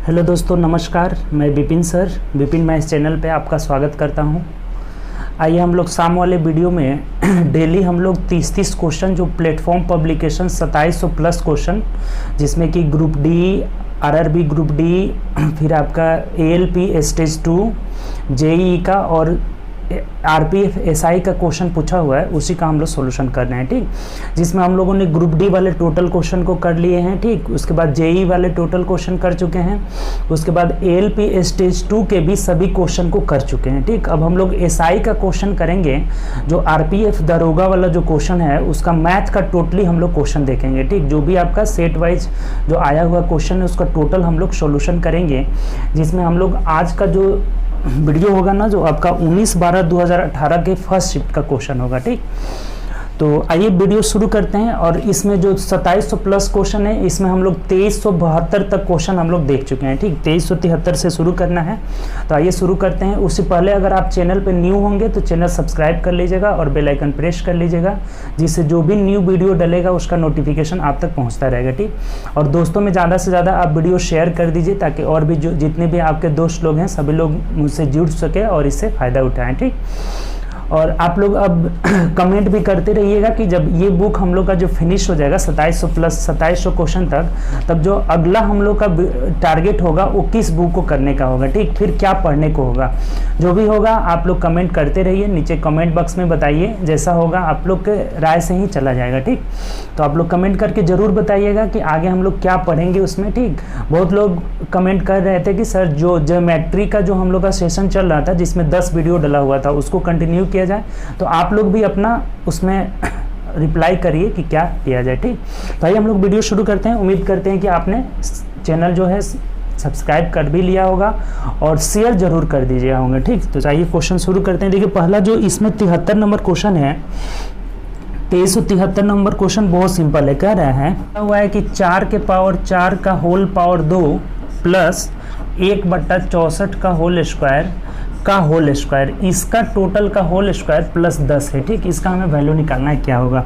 Hello दोस्तों, नमस्कार। मैं Vipin sir, Vipin maths channel पे आपका स्वागत करता हूं। आइए हम लोग शाम वाले वीडियो में डेली हम लोग 30 क्वेश्चन जो प्लेटफॉर्म पब्लिकेशन 2700 प्लस क्वेश्चन, जिसमें कि group D, RRB group D, फिर आपका एएलपी स्टेज 2, जेईई का और आरपीएफ एसआई का क्वेश्चन पूछा हुआ है, उसी का हम लोग सॉल्यूशन कर रहे हैं। ठीक, जिसमें हम लोगों ने ग्रुप डी वाले टोटल क्वेश्चन को कर लिए हैं। ठीक, उसके बाद जेईई वाले टोटल क्वेश्चन कर चुके हैं। उसके बाद एएलपी स्टेज 2 के भी सभी क्वेश्चन को कर चुके हैं। ठीक, अब हम लोग एसआई का क्वेश्चन करेंगे। जो आरपीएफ दरोगा वाला जो क्वेश्चन है उसका मैथ का टोटली हम लोग क्वेश्चन देखेंगे। ठीक, जो भी आपका सेट वाइज जो आया हुआ क्वेश्चन है उसका टोटल हम लोग सॉल्यूशन करेंगे, जिसमें हम लोग आज का जो वीडियो होगा ना, जो आपका 19/12/2018 के फर्स्ट शिफ्ट का क्वेश्चन होगा। ठीक, तो आइए वीडियो शुरू करते हैं। और इसमें जो 2700 प्लस क्वेश्चन है, इसमें हम लोग 2372 तक क्वेश्चन हम लोग देख चुके हैं। ठीक, 2373 से शुरू करना है। तो आइए शुरू करते हैं। उससे पहले अगर आप चैनल पे न्यू होंगे तो चैनल सब्सक्राइब कर लीजिएगा और बेल आइकन प्रेस कर लीजिएगा, जिससे जो भी न्यू वीडियो डलेगा उसका नोटिफिकेशन आप तक पहुँचता रहेगा। ठीक, और दोस्तों में ज़्यादा से ज़्यादा आप वीडियो शेयर कर दीजिए, ताकि और भी जो जितने भी आपके दोस्त लोग हैं सभी लोग मुझसे जुड़ सके और इससे फ़ायदा उठाएँ। ठीक, और आप लोग अब कमेंट भी करते रहिएगा कि जब ये बुक हम लोग का जो फिनिश हो जाएगा 2700 प्लस 2700 क्वेश्चन तक, तब जो अगला हम लोग का टारगेट होगा वो किस बुक को करने का होगा। ठीक, फिर क्या पढ़ने को होगा, जो भी होगा आप लोग कमेंट करते रहिए, नीचे कमेंट बॉक्स में बताइए। जैसा होगा आप लोग के राय से ही चला जाएगा। ठीक, तो आप लोग कमेंट करके ज़रूर बताइएगा कि आगे हम लोग क्या पढ़ेंगे उसमें। ठीक, बहुत लोग कमेंट कर रहे थे कि सर जो ज्योमेट्री का जो हम लोग का सेशन चल रहा था, जिसमें 10 वीडियो डला हुआ था, उसको कंटिन्यू किया जाए। तो आप लोग भी अपना उसमें रिप्लाई करिए कि क्या किया जाए। ठीक, तो आइए हम लोग वीडियो शुरू करते हैं। उम्मीद करते हैं कि आपने चैनल जो है सब्सक्राइब कर भी लिया होगा और शेयर जरूर कर दीजिएगा होंगे। ठीक, तो चाहिए क्वेश्चन शुरू करते हैं। देखिए पहला जो इसमें 73 नंबर क्वेश्चन है, 2373 नंबर क्वेश्चन बहुत सिंपल है। कह रहा है हुआ है कि 4 के पावर 4 का होल पावर 2 प्लस 1/64 का होल स्क्वायर का होल स्क्वायर, इसका टोटल का होल स्क्वायर प्लस 10 है। ठीक, इसका हमें वैल्यू निकालना है, क्या होगा।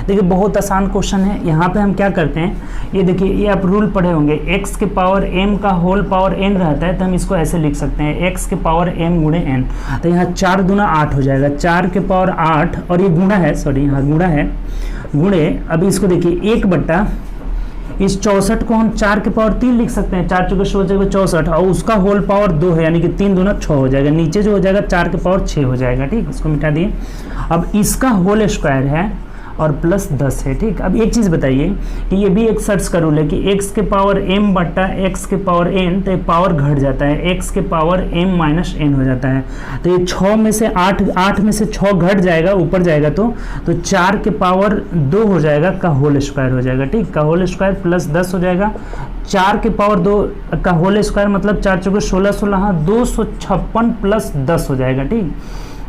देखिए बहुत आसान क्वेश्चन है। यहाँ पे हम क्या करते हैं, ये देखिए, ये आप रूल पढ़े होंगे, x के पावर m का होल पावर n रहता है, तो हम इसको ऐसे लिख सकते हैं, x के पावर m गुणे n। तो यहाँ 4 दूना 8 हो जाएगा, 4 के पावर 8, और ये गुणा है, सॉरी यहाँ गुणा है, गुणे, अभी इसको देखिए 1/, इस 64 को हम 4 के पावर 3 लिख सकते हैं, 4 चौके 64, और उसका होल पावर 2 है, यानी कि 3 दूना 6 हो जाएगा। नीचे जो हो जाएगा 4 के पावर 6 हो जाएगा। ठीक, इसको मिटा दिए। अब इसका होल स्क्वायर है और प्लस 10 है। ठीक, अब एक चीज़ बताइए कि ये भी एक सर्च का रूल है कि x के पावर m बट्टा x के पावर n, तो ये पावर घट जाता है, x के पावर m माइनस n हो जाता है। तो ये 6 में से 8 में से 6 घट जाएगा, ऊपर जाएगा तो 4 के पावर 2 हो जाएगा का होल स्क्वायर हो जाएगा। ठीक, का होल स्क्वायर प्लस 10 हो जाएगा। 4 के पावर 2 का होल स्क्वायर मतलब 4 चौके 16, 256 प्लस 10 हो जाएगा। ठीक,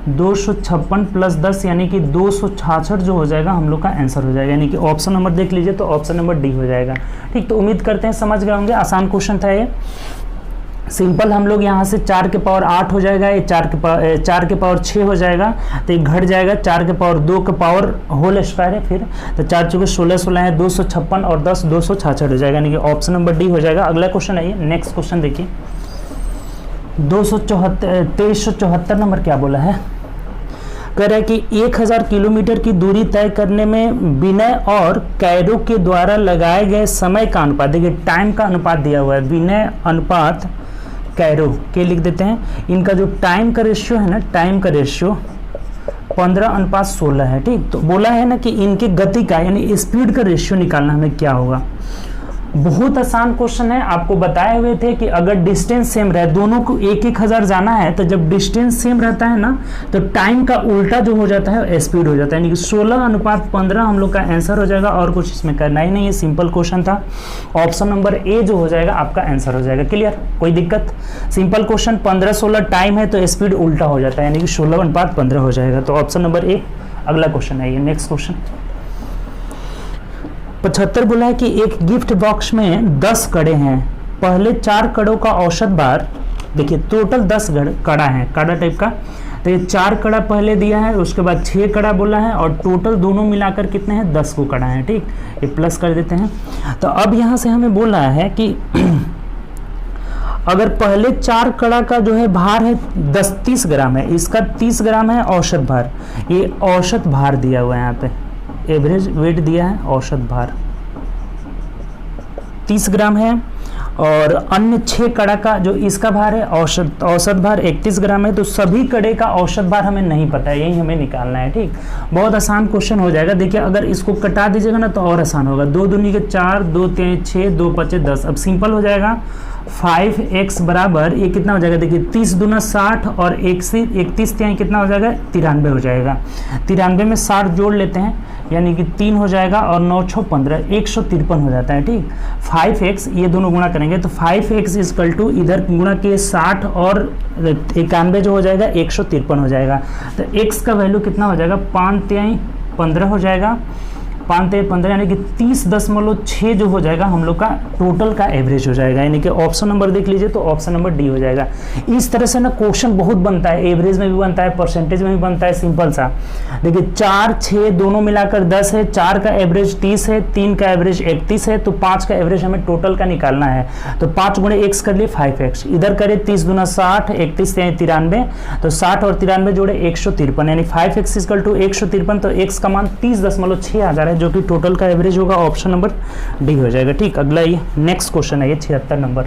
256 प्लस 10 यानी कि 266 जो हो जाएगा हम लोग का आंसर हो जाएगा, यानी कि ऑप्शन नंबर देख लीजिए तो ऑप्शन नंबर डी हो जाएगा। ठीक, तो उम्मीद करते हैं समझ गए होंगे। आसान क्वेश्चन था ये, सिंपल। हम लोग यहाँ से 4 के पावर 8 हो जाएगा, ये 4 के पावर 6 हो जाएगा, तो ये घट जाएगा। 4 के पावर 2 का पावर होल स्क्वायर है, फिर तो 4 चौके 16 है, 256 और 10 266 हो जाएगा, यानी कि ऑप्शन नंबर डी हो जाएगा। अगला क्वेश्चन आइए, नेक्स्ट क्वेश्चन देखिए, 2374 नंबर क्या बोला है। कह रहा है कि 1000 किलोमीटर की दूरी तय करने में विनय और कैरो के द्वारा लगाए गए समय का अनुपात, देखिए टाइम का अनुपात दिया हुआ है, विनय अनुपात कैरो के लिख देते हैं। इनका जो टाइम का रेशियो है ना, टाइम का रेशियो 15:16 है। ठीक, तो बोला है ना कि इनके गति का यानी स्पीड का रेशियो निकालना हमें क्या होगा। बहुत आसान क्वेश्चन है। आपको बताए हुए थे कि अगर डिस्टेंस सेम रहे, दोनों को 1000 जाना है, तो जब डिस्टेंस सेम रहता है ना, तो टाइम का उल्टा जो हो जाता है स्पीड हो जाता है, यानी कि 16:15 हम लोग का आंसर हो जाएगा। और कुछ इसमें करना ही नहीं है, सिंपल क्वेश्चन था। ऑप्शन नंबर ए जो हो जाएगा आपका आंसर हो जाएगा। क्लियर, कोई दिक्कत। सिंपल क्वेश्चन, 15-16 टाइम है तो स्पीड उल्टा हो जाता है, यानी कि 16:15 हो जाएगा। तो ऑप्शन नंबर ए। अगला क्वेश्चन है ये, नेक्स्ट क्वेश्चन 75 बोला है कि एक गिफ्ट बॉक्स में 10 कड़े हैं। पहले 4 कड़ों का औसत बार, देखिए टोटल 10 कड़ा है, कड़ा टाइप का। तो ये 4 कड़ा पहले दिया है, उसके बाद 6 कड़ा बोला है, और टोटल दोनों मिलाकर कितने हैं, 10 को कड़ा है। ठीक, ये प्लस कर देते हैं। तो अब यहाँ से हमें बोल रहा है कि अगर पहले 4 कड़ा का जो है भार है 30 ग्राम है, इसका 30 ग्राम है औसत भार, ये औसत भार दिया हुआ है यहाँ पे, एवरेज वेट दिया है, औसत भार 30 ग्राम है। और अन्य 6 कड़ा का जो इसका भार है औसत भार 31 ग्राम है। तो सभी कड़े का औसत भार हमें नहीं पता है, यही हमें निकालना है। ठीक, बहुत आसान क्वेश्चन हो जाएगा। देखिए अगर इसको कटा दीजिएगा ना तो और आसान होगा। 2 दूनी के 4, 2 3 6, 2 5 10। अब सिंपल हो जाएगा। 5x बराबर ये कितना हो जाएगा, देखिए 30 दूना 60 और 31 कितना हो जाएगा, 93 हो जाएगा। 93 में 60 जोड़ लेते हैं यानी कि 3 हो जाएगा और 9 6 15 153 हो जाता है। ठीक, 5x ये दोनों गुणा करेंगे तो 5x इजकल टू इधर गुणा के 60 और 91 जो हो जाएगा 153 हो जाएगा। तो x का वैल्यू कितना हो जाएगा, 5 3 15 हो जाएगा। 5 3 15 यानी कि 30.6 जो हो जाएगा हम लोग का टोटल का एवरेज हो जाएगा। यानी कि ऑप्शन नंबर देख लीजिए तो ऑप्शन नंबर डी हो जाएगा। इस तरह से ना क्वेश्चन बहुत बनता है, एवरेज में भी बनता है, परसेंटेज में भी बनता है। सिंपल सा देखिए 4 6 दोनों मिलाकर 10 है, 4 का एवरेज 30 है, 3 का एवरेज 31 है, तो 5 का एवरेज हमें टोटल का निकालना है। तो 5 गुणे x कर लिए 5x, इधर करें 30 दूना 60, 31 93, तो 60 और 93 जोड़े 153 यानी 5x इक्वल टू 153। तो x का मान 30.6 आ जा रहा है जो कि टोटल का एवरेज होगा। ऑप्शन नंबर डी हो जाएगा। ठीक, अगला ये नेक्स्ट क्वेश्चन है, ये 76 नंबर।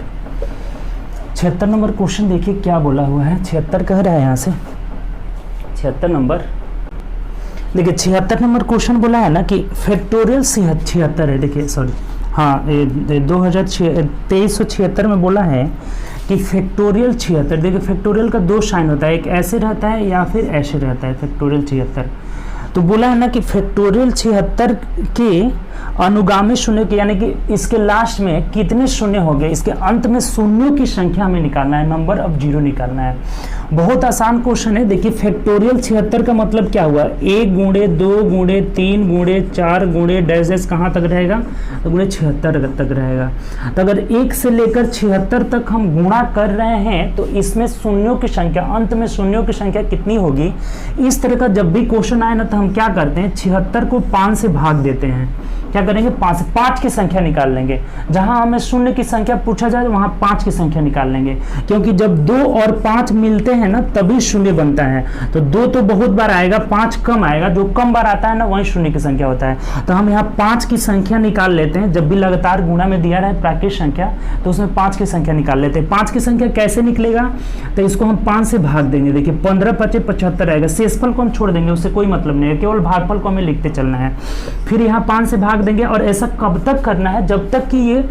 76 नंबर क्वेश्चन देखिए क्या बोला हुआ है। 76 कह रहा है यहाँ से 76 नंबर। देखिए 76 नंबर क्वेश्चन बोला है ना कि फैक्टोरियल 76 है। देखिए सॉरी, हाँ 2376 में बोला है कि फैक्टोरियल 76। देखिए फैक्टोरियल का 2 साइन होता है, एक ऐसे रहता है या फिर ऐसे रहता है फैक्टोरियल 76। तो बोला है ना कि फैक्टोरियल 76 के अनुगामी शून्य के यानी कि इसके लास्ट में कितने शून्य हो गए, इसके अंत में शून्यों की संख्या हमें निकालना है, नंबर ऑफ जीरो निकालना है। बहुत आसान क्वेश्चन है। देखिए फैक्टोरियल 76 का मतलब क्या हुआ, 1 गुणे 2 गुणे 3 गुणे 4 गुणे डैश डैश कहाँ तक रहेगा, तो गुणे 76 तक रहेगा। तो अगर 1 से लेकर 76 तक हम गुणा कर रहे हैं तो इसमें शून्यों की संख्या, अंत में शून्यों की संख्या कितनी होगी। इस तरह का जब भी क्वेश्चन आए ना तो हम क्या करते हैं, 76 को 5 से भाग देते हैं। क्या करेंगे, 5 की संख्या निकाल लेंगे। जहां हमें शून्य की संख्या पूछा जाए वहां 5 की संख्या निकाल लेंगे, क्योंकि जब 2 और 5 मिलते हैं ना तभी शून्य बनता है। तो 2 तो बहुत बार आएगा, 5 कम आएगा, जो कम बार आता है ना वही शून्य की संख्या होता है। तो हम यहाँ 5 की संख्या निकाल लेते हैं। जब भी लगातार गुणा में दिया रहे प्राकृत संख्या तो उसमें 5 की संख्या निकाल लेते हैं। 5 की संख्या कैसे निकलेगा, तो इसको हम 5 से भाग देंगे। देखिए 15 5 75 आएगा। शेषफल को हम छोड़ देंगे, उससे कोई मतलब नहीं है, केवल भागफल को हमें लिखते चलना है। फिर यहाँ 5 से भाग देंगे और ऐसा कब तक करना है, जब तक कि ये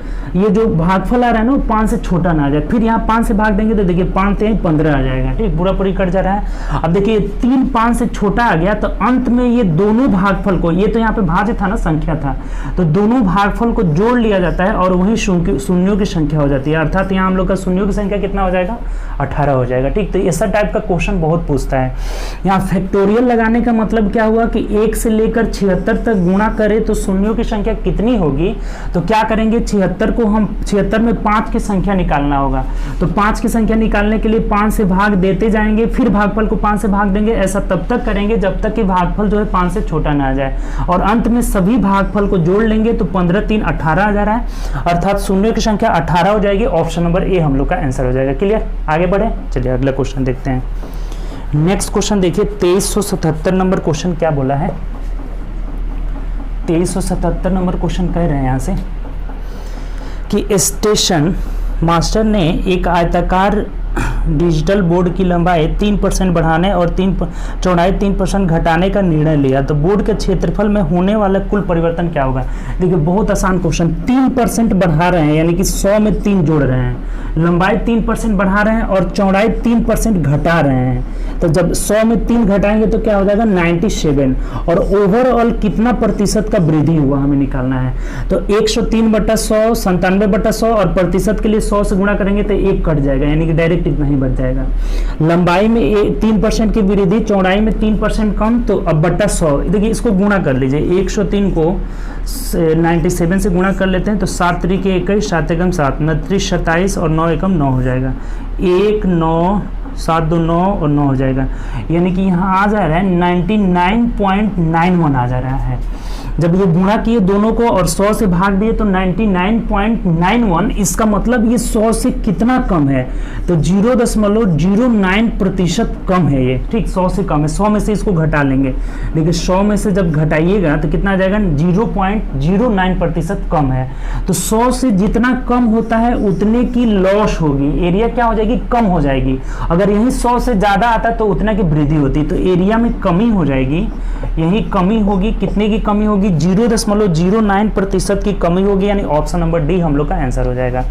जो भागफल आ रहा है ना वो 5 से छोटा ना आ जाए। फिर यहाँ 5 से भाग देंगे तो देखिए 5 3 15 आ जाएगा। ठीक, पूरा पूरी कट जा रहा है। अब देखिए 3 5 से छोटा आ गया तो अंत में ये दोनों भागफल को, ये तो यहाँ पे भाज्य था ना, संख्या था, तो दोनों भागफल को जोड़ लिया जाता है और वही शून्यों की संख्या हो जाती है। अर्थात यहाँ हम लोग का शून्यों की संख्या कितना हो जाएगा, 18 हो जाएगा। ठीक, तो ऐसा टाइप का क्वेश्चन बहुत पूछता है। यहाँ फैक्टोरियल लगाने का मतलब क्या हुआ कि 1 से लेकर 76 तक गुणा करें तो शून्यों की संख्या कितनी होगी। तो क्या करेंगे, 76 को हम 76 में 5 की संख्या निकालना होगा। तो 5 की संख्या निकालने के लिए 5 से भाग देते जाएंगे, फिर भागफल को 5 से भाग देंगे। ऐसा तब तक करेंगे जब तक कि भागफल जो है 5 से छोटा ना आ जाए, और अंत में सभी भागफल को जोड़ लेंगे तो 15 3 18 आ जा रहा है, अर्थात शून्यों की संख्या 18 हो जाएगी। ऑप्शन नंबर ए हम लोग का आंसर हो जाएगा। क्लियर, आगे बढ़े, चलिए अगला क्वेश्चन देखते हैं। नेक्स्ट क्वेश्चन देखिए 2377 नंबर क्वेश्चन क्या बोला है। 2377 नंबर क्वेश्चन कह रहे हैं यहाँ से कि स्टेशन मास्टर ने एक आयताकार डिजिटल बोर्ड की लंबाई 3% बढ़ाने और चौड़ाई 3% घटाने का निर्णय लिया, तो बोर्ड के क्षेत्रफल में होने वाला कुल परिवर्तन क्या होगा। देखिए बहुत आसान क्वेश्चन, 3% बढ़ा रहे हैं यानी कि 100 में 3 जोड़ रहे हैं, लंबाई 3% बढ़ा रहे हैं और चौड़ाई 3% घटा रहे हैं। तो जब 100 में 3 घटाएंगे तो क्या हो जाएगा 97, और ओवरऑल कितना प्रतिशत का वृद्धि हुआ हमें निकालना है। तो 103/100 97/100 और प्रतिशत के लिए 100 से गुणा करेंगे तो 1 कट जाएगा, यानी कि डायरेक्ट इतना ही बच जाएगा। लंबाई में 3% की वृद्धि, चौड़ाई में 3% कम, तो अब बटा 100। देखिए इसको गुणा कर लीजिए, 103 को 97 से गुणा कर लेते हैं तो 7 3 के 21, 7 एकम 7, 29 27 और 9 एकम 9 हो जाएगा। 1 9 7 2 9 और 9 हो जाएगा, यानी कि यहाँ आ जा रहा है 99.91 आ जा रहा है। जब ये गुणा किए दोनों को और 100 से भाग दिए तो 99.91, इसका मतलब ये 100 से कितना कम है, तो 0.09% कम है ये, ठीक, 100 से कम है। 100 में से इसको घटा लेंगे, देखिए 100 में से जब घटाइएगा तो कितना आ जाएगा, 0.09% कम है। तो 100 से जितना कम होता है उतने की लॉस होगी, एरिया क्या हो जाएगी, कम हो जाएगी। अगर यही 100 से ज़्यादा आता तो उतना की वृद्धि होती, तो एरिया में कमी हो जाएगी, यही कमी होगी। कितने की कमी होगी, 0.09% की कमी होगी, यानी ऑप्शन नंबर डी हम लोग का आंसर हो जाएगा।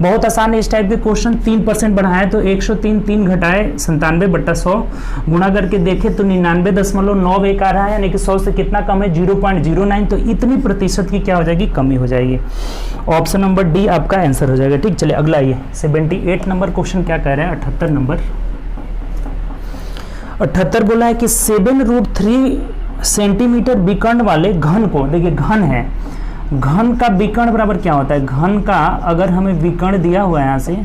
बहुत आसान है इस टाइप के क्वेश्चन। 3% बढ़ाए तो 103, 3 घटाए 97/100, गुणा करके देखे तो 99.91 आ रहा है, यानी कि 100 से कितना कम है, 0.09, तो इतनी प्रतिशत की क्या हो जाएगी, कमी हो जाएगी। ऑप्शन नंबर डी आपका आंसर हो जाएगा, ठीक। चलिए अगला ये 78 नंबर क्वेश्चन क्या कह रहा है, 78 नंबर 78 बोला है कि 7√3 सेंटीमीटर विकर्ण वाले घन को, देखिए घन है, घन का विकर्ण बराबर क्या होता है, घन का अगर हमें विकर्ण दिया हुआ है यहाँ से,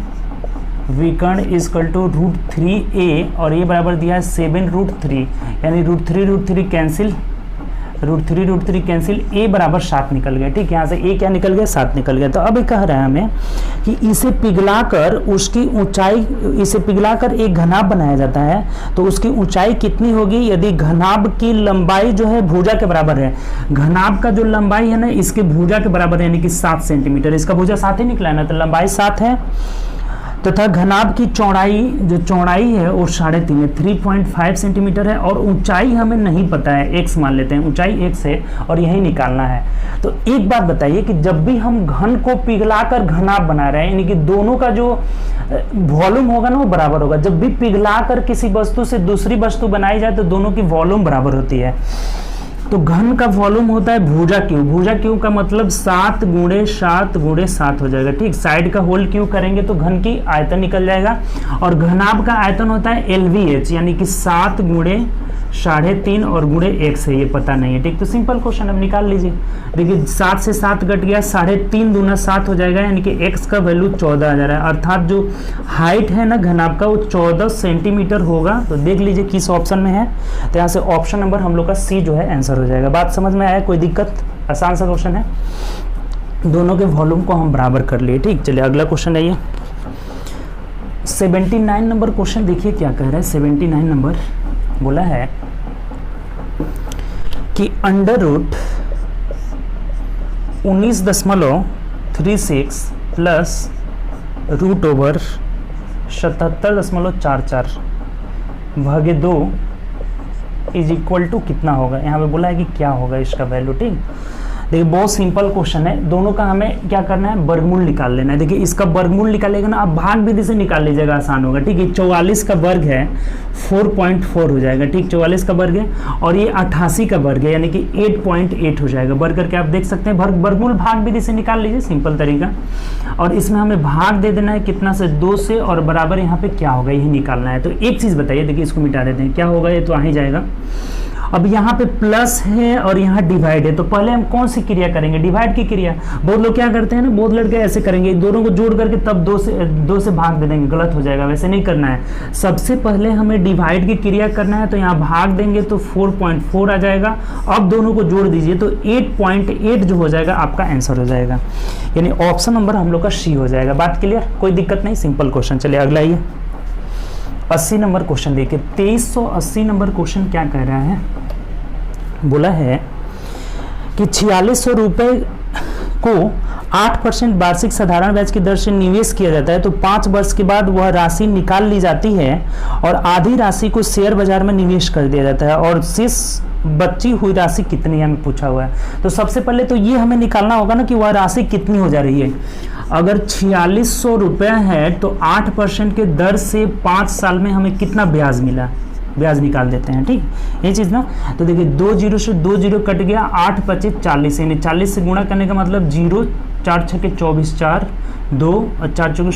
विकर्ण इक्वल टू √3a और ये बराबर दिया है 7√3, यानी √3 कैंसिल, √3 कैंसिल, a बराबर 7 निकल गया, ठीक। यहाँ से a क्या निकल गया, 7 निकल गया। तो अब ये कह रहा है हमें कि इसे पिघलाकर उसकी ऊंचाई, इसे पिघलाकर एक घनाभ बनाया जाता है, तो उसकी ऊंचाई कितनी होगी, यदि घनाभ की लंबाई जो है भुजा के बराबर है, घनाभ का जो लंबाई है ना इसके भुजा के बराबर है, यानी कि 7 सेंटीमीटर, इसका भुजा 7 ही निकला है ना, तो लंबाई 7 है, तथा घनाभ की चौड़ाई, जो चौड़ाई है वो 3.5 है, 3.5 सेंटीमीटर है, और ऊंचाई हमें नहीं पता है, x मान लेते हैं, ऊंचाई x है और यही निकालना है। तो एक बात बताइए कि जब भी हम घन को पिघलाकर घनाभ बना रहे हैं, यानी कि दोनों का जो वॉल्यूम होगा ना वो बराबर होगा। जब भी पिघलाकर किसी वस्तु से दूसरी वस्तु बनाई जाए तो दोनों की वॉल्यूम बराबर होती है। तो घन का वॉल्यूम होता है भुजा क्यू, भुजा क्यू का मतलब 7 × 7 × 7 हो जाएगा, ठीक। साइड का होल क्यू करेंगे तो घन की आयतन निकल जाएगा, और घनाभ का आयतन होता है LVH, यानी कि 7 × 3.5 और गुणे x है, ये पता नहीं है, ठीक। तो सिंपल क्वेश्चन अब निकाल लीजिए, देखिए 7 से 7 घट गया, 3.5 दूना 7 हो जाएगा, यानी कि x का वैल्यू 14 आ जा रहा है, अर्थात जो हाइट है ना घनाभ का वो 14 सेंटीमीटर होगा। तो देख लीजिए किस ऑप्शन में है, तो यहाँ से ऑप्शन नंबर हम लोग का सी जो है आंसर हो जाएगा। बात समझ में आया, कोई दिक्कत, आसान सा क्वेश्चन है, दोनों के वॉल्यूम को हम बराबर कर लिए, ठीक। चलिए अगला क्वेश्चन है ये 79 नंबर क्वेश्चन, देखिए क्या कह रहा है। 79 नंबर बोला है कि √19.36 प्लस √77.44 भागे 2 इज इक्वल टू कितना होगा। यहाँ पे बोला है कि क्या होगा इसका वैल्यू, ठीक। देखिए बहुत सिंपल क्वेश्चन है, दोनों का हमें क्या करना है, वर्गमूल निकाल लेना है। देखिए इसका वर्गमूल निकालेगा ना, आप भाग विधि से निकाल लीजिएगा, आसान होगा, ठीक है। 44 का वर्ग है 4.4 हो जाएगा, ठीक, 44 का वर्ग है, और ये 88 का वर्ग है, यानी कि 8.8 हो जाएगा। वर्ग करके आप देख सकते हैं, वर्गमूल भाग विधि से निकाल लीजिए, सिंपल तरीका। और इसमें हमें भाग दे देना है कितना से, 2 से, और बराबर यहाँ पे क्या होगा यही निकालना है। तो एक चीज़ बताइए, देखिए इसको मिटा देते हैं, क्या होगा, ये तो आ ही जाएगा। अब यहाँ पे प्लस है और यहाँ डिवाइड है, तो पहले हम कौन सी क्रिया करेंगे, डिवाइड की क्रिया। बहुत लोग क्या करते हैं ना, बहुत लड़के ऐसे करेंगे, दोनों को जोड़ करके तब 2 से भाग दे देंगे, गलत हो जाएगा, वैसे नहीं करना है। सबसे पहले हमें डिवाइड की क्रिया करना है, तो यहाँ भाग देंगे तो 4.4 आ जाएगा। अब दोनों को जोड़ दीजिए तो 8.8 जो हो जाएगा आपका आंसर हो जाएगा, यानी ऑप्शन नंबर हम लोग का सी हो जाएगा। बात क्लियर, कोई दिक्कत नहीं, सिंपल क्वेश्चन। चलिए अगला ये 80 नंबर क्वेश्चन देखिए। 2380 नंबर क्वेश्चन क्या कह रहा है, बोला है कि 4600 रुपये को 8% वार्षिक साधारण ब्याज की दर से निवेश किया जाता है, तो 5 वर्ष के बाद वह राशि निकाल ली जाती है और आधी राशि को शेयर बाजार में निवेश कर दिया जाता है, और शेष बची हुई राशि कितनी है, हमें पूछा हुआ है। तो सबसे पहले तो ये हमें निकालना होगा ना कि वह राशि कितनी हो जा रही है। अगर 4600 रुपये है तो 8% के दर से 5 साल में हमें कितना ब्याज मिला, ब्याज निकाल देते हैं, ठीक, ये चीज़ ना। तो देखिए 2 0 से 2 0 कट गया, 8 25 40, यानी 40 से गुणा करने का मतलब 0, 4 6 24, 4 2 और 4 4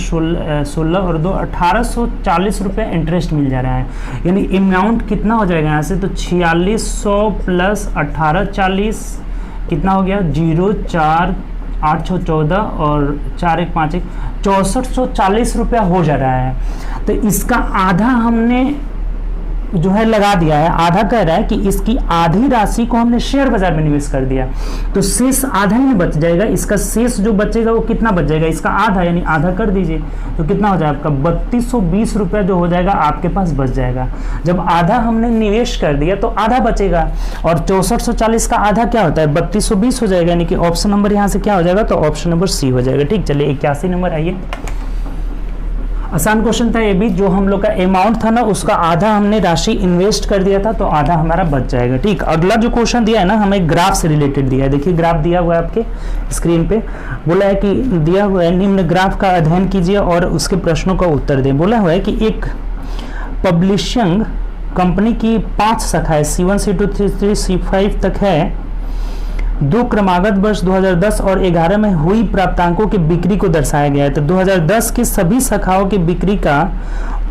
16 और 2 1840 रुपये इंटरेस्ट मिल जा रहा है। यानी अमाउंट कितना हो जाएगा यहाँ से, तो 4600 प्लस 1840 कितना हो गया, 0 4 8 6 14 और 4 1 5 1 6440 रुपया हो जा रहा है। तो इसका आधा हमने जो है लगा दिया है, आधा कह रहा है कि इसकी आधी राशि को हमने शेयर बाजार में निवेश कर दिया, तो शेष आधा ही बच जाएगा। इसका शेष जो बचेगा वो कितना बच जाएगा, इसका आधा, यानी आधा कर दीजिए तो कितना हो जाएगा आपका 3220 रुपया जो हो जाएगा आपके पास बच जाएगा। जब आधा हमने निवेश कर दिया तो आधा बचेगा, और 6440 का आधा क्या होता है 3220 हो जाएगा, यानी कि ऑप्शन नंबर यहाँ से क्या हो जाएगा, तो ऑप्शन नंबर सी हो जाएगा। ठीक, चलिए 81 नंबर आइए। आसान क्वेश्चन था ये भी, जो हम लोग का अमाउंट था ना उसका आधा हमने राशि इन्वेस्ट कर दिया था तो आधा हमारा बच जाएगा। ठीक, अगला जो क्वेश्चन दिया है ना हमें ग्राफ से रिलेटेड दिया है। देखिए ग्राफ दिया हुआ है आपके स्क्रीन पे, बोला है कि दिया हुआ है निम्न ग्राफ का अध्ययन कीजिए और उसके प्रश्नों का उत्तर दें। बोला हुआ है कि एक पब्लिशिंग कंपनी की 5 शाखाएं C1 C2 C3 C5 तक है। 2 क्रमागत वर्ष 2010 और 11 में हुई प्राप्तांकों की बिक्री को दर्शाया गया है। तो 2010 की सभी शाखाओं की बिक्री का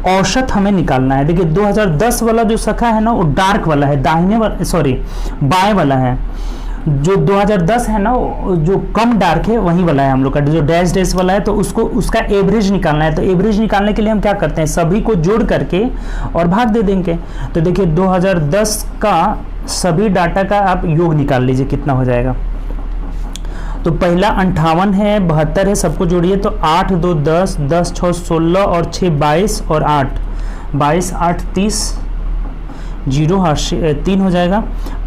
औसत हमें निकालना है। देखिए 2010 वाला जो शाखा है ना वो डार्क वाला है, बाएं वाला है। जो 2010 है ना जो कम डार्क है वही वाला है हम लोग का, जो डैश डैश वाला है तो उसको उसका एवरेज निकालना है। तो एवरेज निकालने के लिए हम क्या करते हैं, सभी को जोड़ करके और भाग दे देंगे। तो देखिए 2010 का सभी डाटा का आप योग निकाल लीजिए कितना हो जाएगा। तो पहला 58 है, 72 है, सबको जोड़िए तो 8 2 10, 10 6 16 और 6 22 और 8 22 8 30, 0 3 हो जाएगा।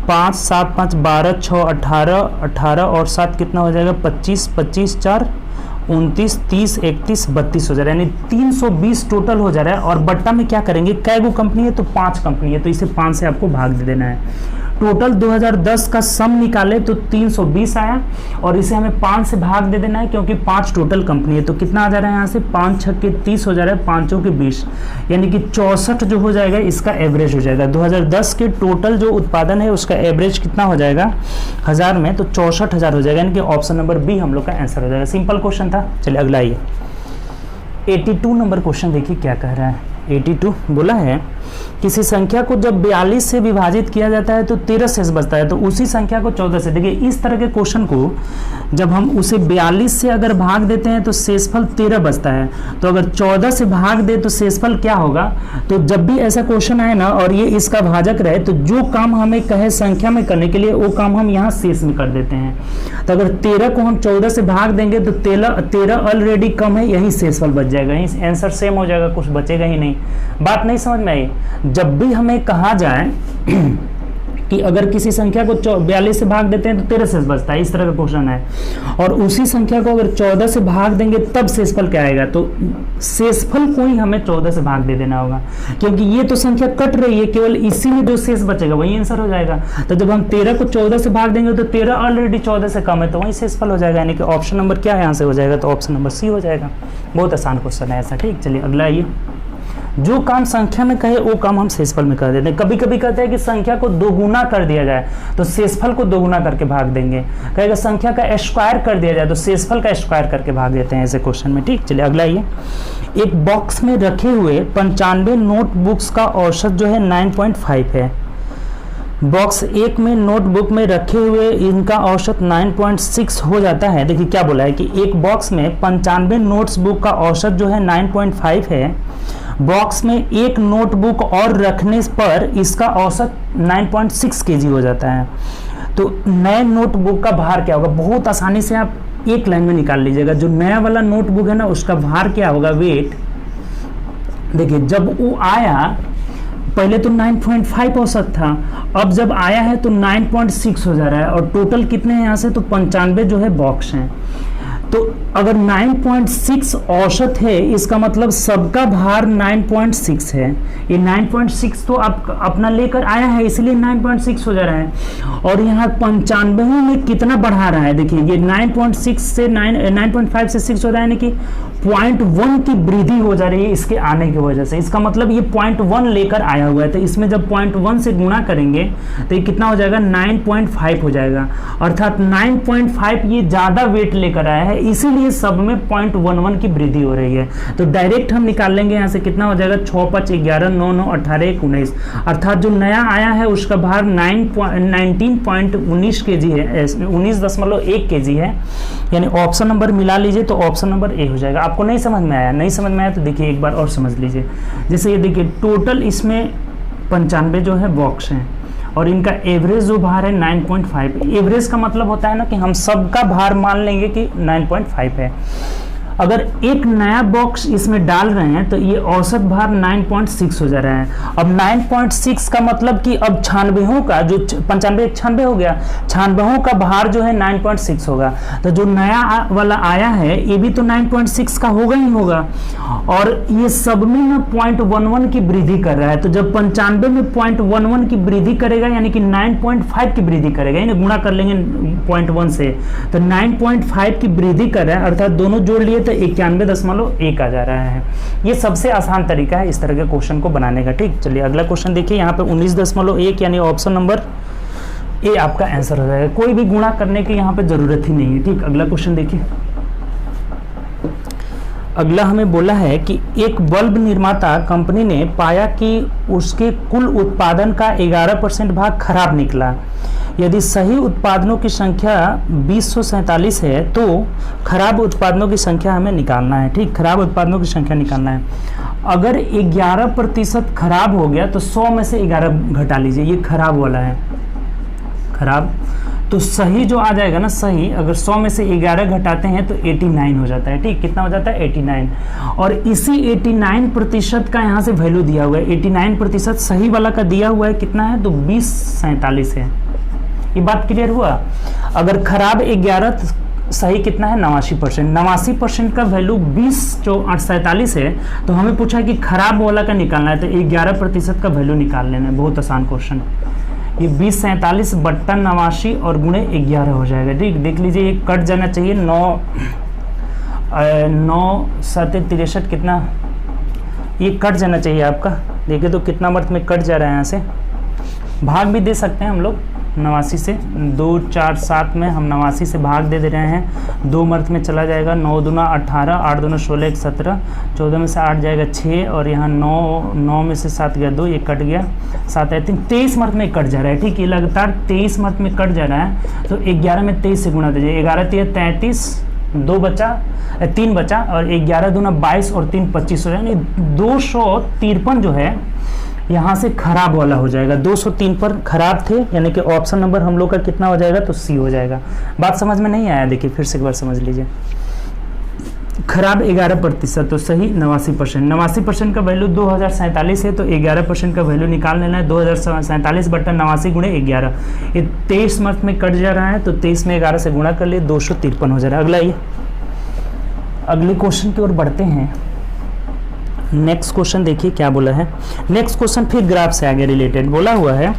5 7 5 12 6 18 18 और 7 कितना हो जाएगा 25 25 4 29 30 31 32 हो जा रहा है, यानी 320 टोटल हो जा रहा है। और बट्टा में क्या करेंगे, कै गो कंपनी है तो 5 कंपनी है, तो इसे 5 से आपको भाग दे देना है। टोटल 2010 का सम निकाले तो 320 आया और इसे हमें 5 से भाग दे देना है क्योंकि 5 टोटल कंपनी है। तो कितना आ जा रहा है यहाँ से 5 6 के 30 हो जा रहा है, 5 के 20, यानी कि 64 जो हो जाएगा इसका एवरेज हो जाएगा। 2010 के टोटल जो उत्पादन है उसका एवरेज कितना हो जाएगा 1000 में, तो 64,000 हो जाएगा, यानी कि ऑप्शन नंबर बी हम लोग का आंसर हो जाएगा। सिंपल क्वेश्चन था। चलिए अगला आइए 82 नंबर क्वेश्चन देखिए क्या कह रहा है। 82 बोला है किसी संख्या को जब 42 से विभाजित किया जाता है तो 13 शेष बचता है, तो उसी संख्या को 14 से, देखिए इस तरह के क्वेश्चन को जब हम उसे 42 से अगर भाग देते हैं तो शेषफल 13 बचता है। तो अगर 14 से भाग दे तो शेषफल क्या होगा, तो जब भी ऐसा क्वेश्चन आए ना और ये इसका भाजक रहे तो जो काम हमें कहे संख्या में करने के लिए वो काम हम यहाँ शेष में कर देते हैं। तो अगर 13 को हम 14 से भाग देंगे तो 13 ऑलरेडी कम है, यही शेषफल बच जाएगा, यही आंसर सेम हो जाएगा, कुछ बचेगा ही नहीं। बात नहीं समझ में आई। जब भी हमें कहा जाए कि अगर किसी संख्या को 42 से भाग देते हैं तो 13 शेष बचता है, इस तरह का क्वेश्चन है, और उसी संख्या को अगर 14 से भाग देंगे तब शेषफल क्या आएगा, तो शेषफल को ही हमें 14 से भाग दे देना होगा क्योंकि ये तो संख्या कट रही है, केवल इसी में जो शेष बचेगा वही आंसर हो जाएगा। तो जब हम 13 को 14 से भाग देंगे तो 13 ऑलरेडी 14 से कम है, तो वही शेषफल हो जाएगा, यानी कि ऑप्शन नंबर क्या है यहाँ से हो जाएगा, तो ऑप्शन नंबर सी हो जाएगा। बहुत आसान क्वेश्चन है ऐसा। ठीक, चलिए अगला आइए। जो काम संख्या में कहे वो काम हम शेषफल में कर देते हैं। कभी कभी कहते हैं कि संख्या को दोगुना कर दिया जाए तो शेषफल को दोगुना करके भाग देंगे, कहेगा संख्या का स्क्वायर कर दिया जाए तो शेषफल का स्क्वायर करके भाग देते हैं ऐसे क्वेश्चन में। ठीक, चलिए अगला आइए। एक बॉक्स में रखे हुए 95 नोटबुक्स का औसत जो है 9.5 है। बॉक्स 1 में नोटबुक में रखे हुए इनका औसत 9.6 हो जाता है। देखिए क्या बोला है कि एक बॉक्स में 95 नोट्सबुक का औसत जो है 9.5 है, बॉक्स में एक नोटबुक और रखने पर इसका औसत 9.6 kg हो जाता है। तो नए नोटबुक का भार क्या होगा, बहुत आसानी से आप एक लाइन में निकाल लीजिएगा। जो नया वाला नोटबुक है ना उसका भार क्या होगा, वेट। देखिए जब वो आया पहले तो 9.5 औसत था, अब जब आया है तो 9.6 हो जा रहा है, और टोटल कितने हैं यहाँ से, तो 95 जो है बॉक्स हैं। तो अगर 9.6 औसत है इसका मतलब सबका भार 9.6 है। ये 9.6 तो आप अपना लेकर आया है इसलिए 9.6 हो जा रहा है, और यहाँ 95 में कितना बढ़ा रहा है, देखिए ये 9.6 से 9.5 से 6 हो रहा है, यानी कि 0.1 की वृद्धि हो जा रही है इसके आने की वजह से। इसका मतलब ये 0.1 लेकर आया हुआ है, तो इसमें जब 0.1 से गुणा करेंगे तो ये कितना हो जाएगा 9.5 हो जाएगा, अर्थात 9.5 ये ज़्यादा वेट लेकर आया है, इसीलिए सब में 0.11 की वृद्धि हो रही है। तो डायरेक्ट हम निकाल लेंगे यहाँ से कितना हो जाएगा 6 5 11 9 9 18 1 19, अर्थात जो नया आया है उसका भार 19.19 kg है, 19.1 kg है, यानी ऑप्शन नंबर मिला लीजिए तो ऑप्शन नंबर ए हो जाएगा। आपको नहीं समझ में आया, नहीं समझ में आया तो देखिए एक बार और समझ लीजिए। जैसे ये देखिए टोटल इसमें 95 जो है बॉक्स हैं, और इनका एवरेज जो भार है 9.5। एवरेज का मतलब होता है ना कि हम सबका भार मान लेंगे कि 9.5 है। अगर एक नया बॉक्स इसमें डाल रहे हैं तो ये औसत भार 9.6 हो जा रहा है। अब 9.6 का मतलब कि अब 96 का जो 95 96 हो गया, 96 का भार जो है 9.6 होगा। तो जो नया वाला आया है ये भी तो 9.6 का होगा ही होगा, और ये सब में ना 0.11 की वृद्धि कर रहा है। तो जब 95 में 0.11 की वृद्धि करेगा यानी कि 9.5 की वृद्धि करेगा, यानी गुणा कर लेंगे 0.1 से, तो 9.5 की वृद्धि कर रहा है, अर्थात दोनों जोड़ लिए तो 91.1 आ जा रहा है। ये सबसे आसान तरीका है इस तरह के क्वेश्चन को बनाने का। ठीक, चलिए अगला क्वेश्चन देखिए। यहाँ पे 19.1 यानी ऑप्शन नंबर ए आपका आंसर हो जाएगा। कोई भी गुणा करने की यहाँ पे जरूरत ही नहीं है। ठीक, अगला क्वेश्चन देखिए। अगला हमें बोला है कि एक बल्ब निर्माता कंपनी ने पाया कि उसके कुल उत्पादन का 11% भाग खराब निकला। यदि सही उत्पादनों की संख्या 2047 है तो खराब उत्पादनों की संख्या हमें निकालना है। ठीक, खराब उत्पादनों की संख्या निकालना है। अगर 11% खराब हो गया तो 100 में से 11 घटा लीजिए, ये खराब वाला है, खराब। तो सही जो आ जाएगा ना, सही अगर 100 में से 11 घटाते हैं तो 89 हो जाता है। ठीक, कितना हो जाता है 89, और इसी 89% का यहाँ से वैल्यू दिया हुआ है। 89% सही वाला का दिया हुआ है, कितना है तो 2047 है। ये बात क्लियर हुआ। अगर खराब 11, सही कितना है 89%। 89% का वैल्यू 2047 है, तो हमें पूछा कि खराब वाला का निकालना है, तो 11% का वैल्यू निकाल लेना है। बहुत आसान क्वेश्चन। ये 2047 बट्टा 89 और गुणे 11 हो जाएगा। ठीक, देख लीजिए ये कट जाना चाहिए। 9 7 63 कितना, ये कट जाना चाहिए आपका। देखिए तो कितना मर्थ में कट जा रहा है, यहाँ से भाग भी दे सकते हैं हम लोग 89 से। 2 4 7 में हम 89 से भाग दे रहे हैं, 2 मर्थ में चला जाएगा। 9 दूना 18, 8 दूना 16, 1 17, 14 में से 8 जाएगा 6, और यहाँ 9 में से 7 गया 2, ये कट गया, 7 है 3, 23 मर्थ में कट जा रहा है। ठीक, ये लगातार 23 मर्थ में कट जा रहा है। तो 11 में 23 से गुणा दीजिए, 11 3 33, 2 बचा, 3 बचा, और 11 दूना 22 और 3 25 हो जाएगा। 253 जो है यहाँ से खराब वाला हो जाएगा। 203 पर खराब थे, यानी कि ऑप्शन नंबर हम लोग का कितना हो जाएगा तो सी हो जाएगा। बात समझ में नहीं आया, देखिए फिर से एक बार समझ लीजिए। खराब 11%, तो सही 89%। 89% का वैल्यू 2047 है, तो 11% का वैल्यू निकाल लेना है। 2047 बट्टा 89 गुणे 11, ये 23 मर्थ में कट जा रहा है, तो 23 में 11 से गुणा कर लिए, 253 हो जा रहा है। अगला ये अगले क्वेश्चन की ओर बढ़ते हैं। नेक्स्ट क्वेश्चन देखिए क्या बोला है। नेक्स्ट क्वेश्चन फिर ग्राफ से आगे रिलेटेड बोला हुआ है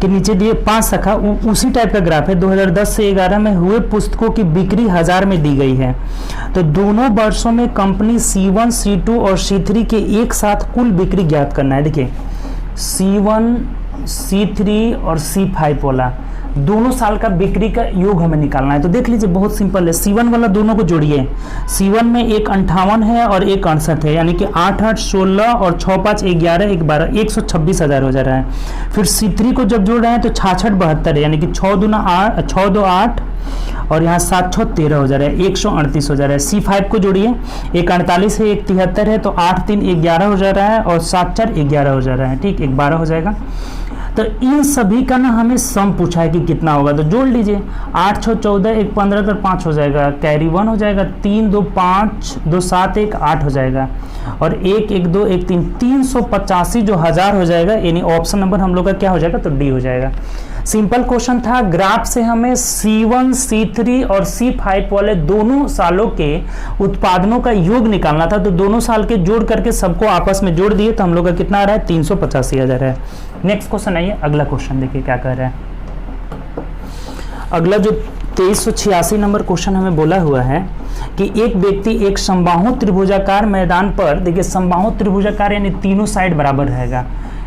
कि नीचे दिए 5 शाखा, उसी टाइप का ग्राफ है। 2010 से 11 में हुए पुस्तकों की बिक्री 1000 में दी गई है। तो दोनों वर्षों में कंपनी C1, C2 और C3 के एक साथ कुल बिक्री ज्ञात करना है। देखिए C1, C3 और C5 वाला दोनों साल का बिक्री का योग हमें निकालना है। तो देख लीजिए बहुत सिंपल है। C1 वाला दोनों को जोड़िए। C1 में एक 58 है और एक 68 है, यानी कि 8 8 16 और 6 5 11 1 12, 126,000 हो जा रहा है। फिर C3 को जब जोड़ रहे हैं तो 66 72 है, यानी कि 6 दूना 8, 6 2 8 और यहाँ 7 6 13 हो जा रहा है, 138 हो जा रहा है। C5 को जोड़िए, एक 48 है, एक 73 है, तो 8 3 11 हो जा रहा है, और 7 4 11 हो जा रहा है। ठीक, एक 12 हो जाएगा। तो इन सभी का ना हमें सम पूछा है कि कितना होगा, तो जोड़ लीजिए। 8 6 14, 1 15, तो 5 हो जाएगा, कैरी 1 हो जाएगा, 3 2 5 2 7 1 8 हो जाएगा, और 1 1 2 1 3, 385 जो 1000 हो जाएगा, यानी ऑप्शन नंबर हम लोग का क्या हो जाएगा तो डी हो जाएगा। सिंपल क्वेश्चन था। ग्राफ से हमें C1, C3 और C5 वाले दोनों सालों के उत्पादनों का योग निकालना था। तो दोनों साल के जोड़ करके सबको आपस में जोड़ दिए, तो हम लोग का कितना आ रहा है 385 आ जा रहा है। नेक्स्ट क्वेश्चन आइए, अगला क्वेश्चन देखिए क्या कह रहा है। अगला जो 2386 नंबर क्वेश्चन हमें बोला हुआ है कि एक व्यक्ति एक समबाहु त्रिभुजाकार मैदान पर, देखिए समबाहु त्रिभुजाकार यानी तीनों साइड बराबर रहेगा,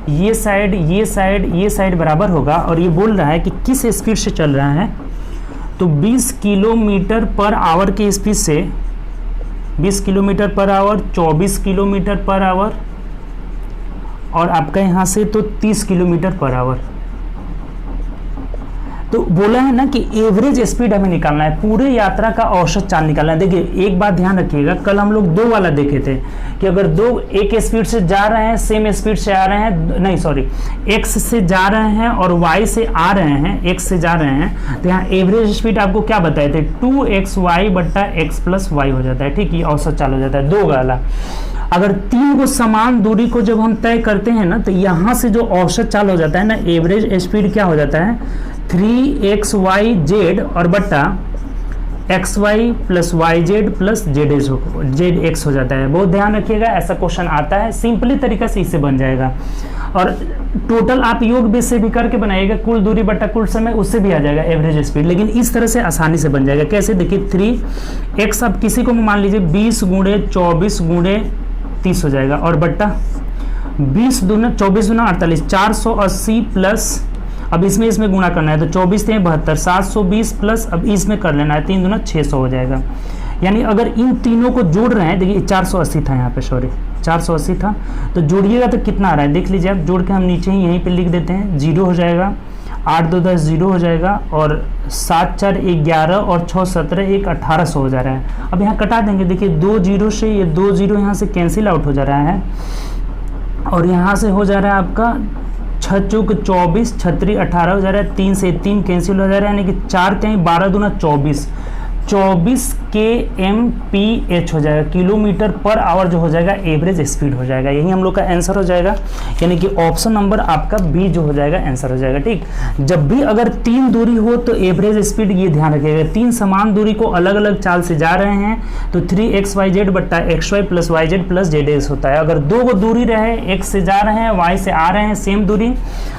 ये साइड ये साइड ये साइड बराबर होगा, और ये बोल रहा है कि किस स्पीड से चल रहा है। तो 20 किलोमीटर पर आवर की स्पीड से, 20 kilometre per hour, 24 kilometre per hour, और आपका यहाँ से तो 30 किलोमीटर पर आवर। तो बोला है ना कि एवरेज स्पीड हमें निकालना है, पूरे यात्रा का औसत चाल निकालना है। देखिए एक बात ध्यान रखिएगा, कल हम लोग 2 वाला देखे थे कि अगर 2 एक स्पीड से जा रहे हैं, सेम स्पीड से आ रहे हैं, नहीं सॉरी, x से जा रहे हैं और y से आ रहे हैं, x से जा रहे हैं, तो यहाँ एवरेज स्पीड आपको क्या बताए थे, 2xy बट्टा x प्लस y हो जाता है। ठीक, ये औसत चाल हो जाता है 2 वाला। अगर 3 को समान दूरी को जब हम तय करते हैं ना, तो यहाँ से जो औसत चाल हो जाता है ना, एवरेज स्पीड क्या हो जाता है, 3xyz और बट्टा xy plus yz plus zx हो जाता है। बहुत ध्यान रखिएगा, ऐसा क्वेश्चन आता है, सिंपली तरीका से इससे बन जाएगा। और टोटल आप योग बेस से भी करके बनाइएगा, कुल दूरी बट्टा कुल समय, उससे भी आ जाएगा एवरेज स्पीड, लेकिन इस तरह से आसानी से बन जाएगा। कैसे, देखिए 3x, अब किसी को मान लीजिए 20 गुणे 24 गुणे 30 हो जाएगा, और बट्टा 20 दूना 24 दूना 48, 480 प्लस, अब इसमें गुणा करना है तो 24 × 72, 720 प्लस, अब इसमें कर लेना है 3 दूना 600 हो जाएगा। यानी अगर इन तीनों को जोड़ रहे हैं, देखिए 480 था यहाँ पे, सॉरी 480 था, तो जोड़िएगा तो कितना आ रहा है देख लीजिए आप, जोड़ के हम नीचे ही यहीं पे लिख देते हैं, 0 हो जाएगा, 8 2 10 0 हो जाएगा, और 7 4 11 और 6 17 1 1800 हो जा रहा है। अब यहाँ कटा देंगे, देखिए 2 0 से ये 2 0 यहाँ से कैंसिल आउट हो जा रहा है, और यहाँ से हो जा रहा है आपका 6 चौक 24, 6 18 हो जा रहा है, 3 से 3 कैंसिल हो जा रहा है, यानी कि 4 कहीं 12 दूना 24 kmph हो जाएगा, किलोमीटर पर आवर जो हो जाएगा एवरेज स्पीड हो जाएगा। यही हम लोग का आंसर हो जाएगा, यानी कि ऑप्शन नंबर आपका बी जो हो जाएगा आंसर हो जाएगा। ठीक, जब भी अगर 3 दूरी हो तो एवरेज स्पीड, ये ध्यान रखिएगा, 3 समान दूरी को अलग अलग चाल से जा रहे हैं तो 3xyz बट्टा xy plus yz plus zx होता है। अगर 2 को दूरी रहे, x से जा रहे हैं y से आ रहे हैं सेम दूरी,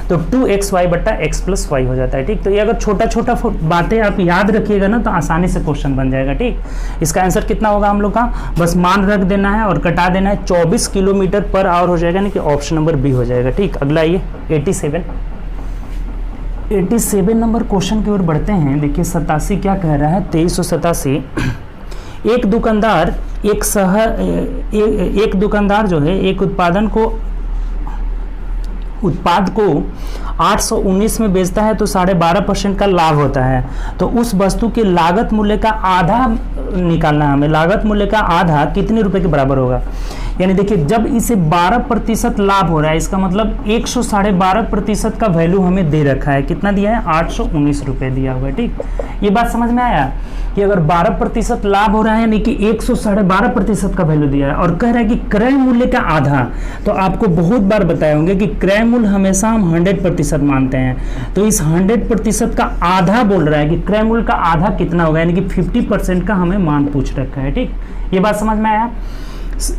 तो 2xy बट्टा x प्लस y हो जाता है। ठीक, तो ये अगर छोटा छोटा बातें आप याद रखिएगा ना, तो आसानी से क्वेश्चन बन जाएगा। ठीक, इसका आंसर कितना होगा हम लोग का, बस मान रख देना है और कटा देना है, 24 किलोमीटर पर आवर हो जाएगा, यानी कि ऑप्शन नंबर बी हो जाएगा। ठीक, अगला ये 87 नंबर क्वेश्चन की ओर बढ़ते हैं। देखिए 87 क्या कह रहा है, 2387, एक दुकानदार जो है एक उत्पाद को 819 में बेचता है तो 12.5% का लाभ होता है। तो उस वस्तु के लागत मूल्य का आधा निकालना है हमें, लागत मूल्य का आधा कितने रुपए के बराबर होगा। यानी देखिए जब इसे 12% लाभ हो रहा है, इसका मतलब 112.5% का वैल्यू हमें दे रखा है। कितना दिया है, 819 रुपए दिया हुआ है। ठीक, ये बात समझ में आया कि अगर 12% लाभ हो रहा है, यानी कि 112.5% का वैल्यू दिया है, और कह रहा है कि क्रय मूल्य का आधा। तो आपको बहुत बार बताए होंगे कि क्रय मूल्य हमेशा हम 100% मानते हैं, तो इस 100% का आधा बोल रहा है कि क्रय मूल्य का आधा कितना होगा, यानी कि 50% का हमें मान पूछ रखा है। ठीक, ये बात समझ में आया।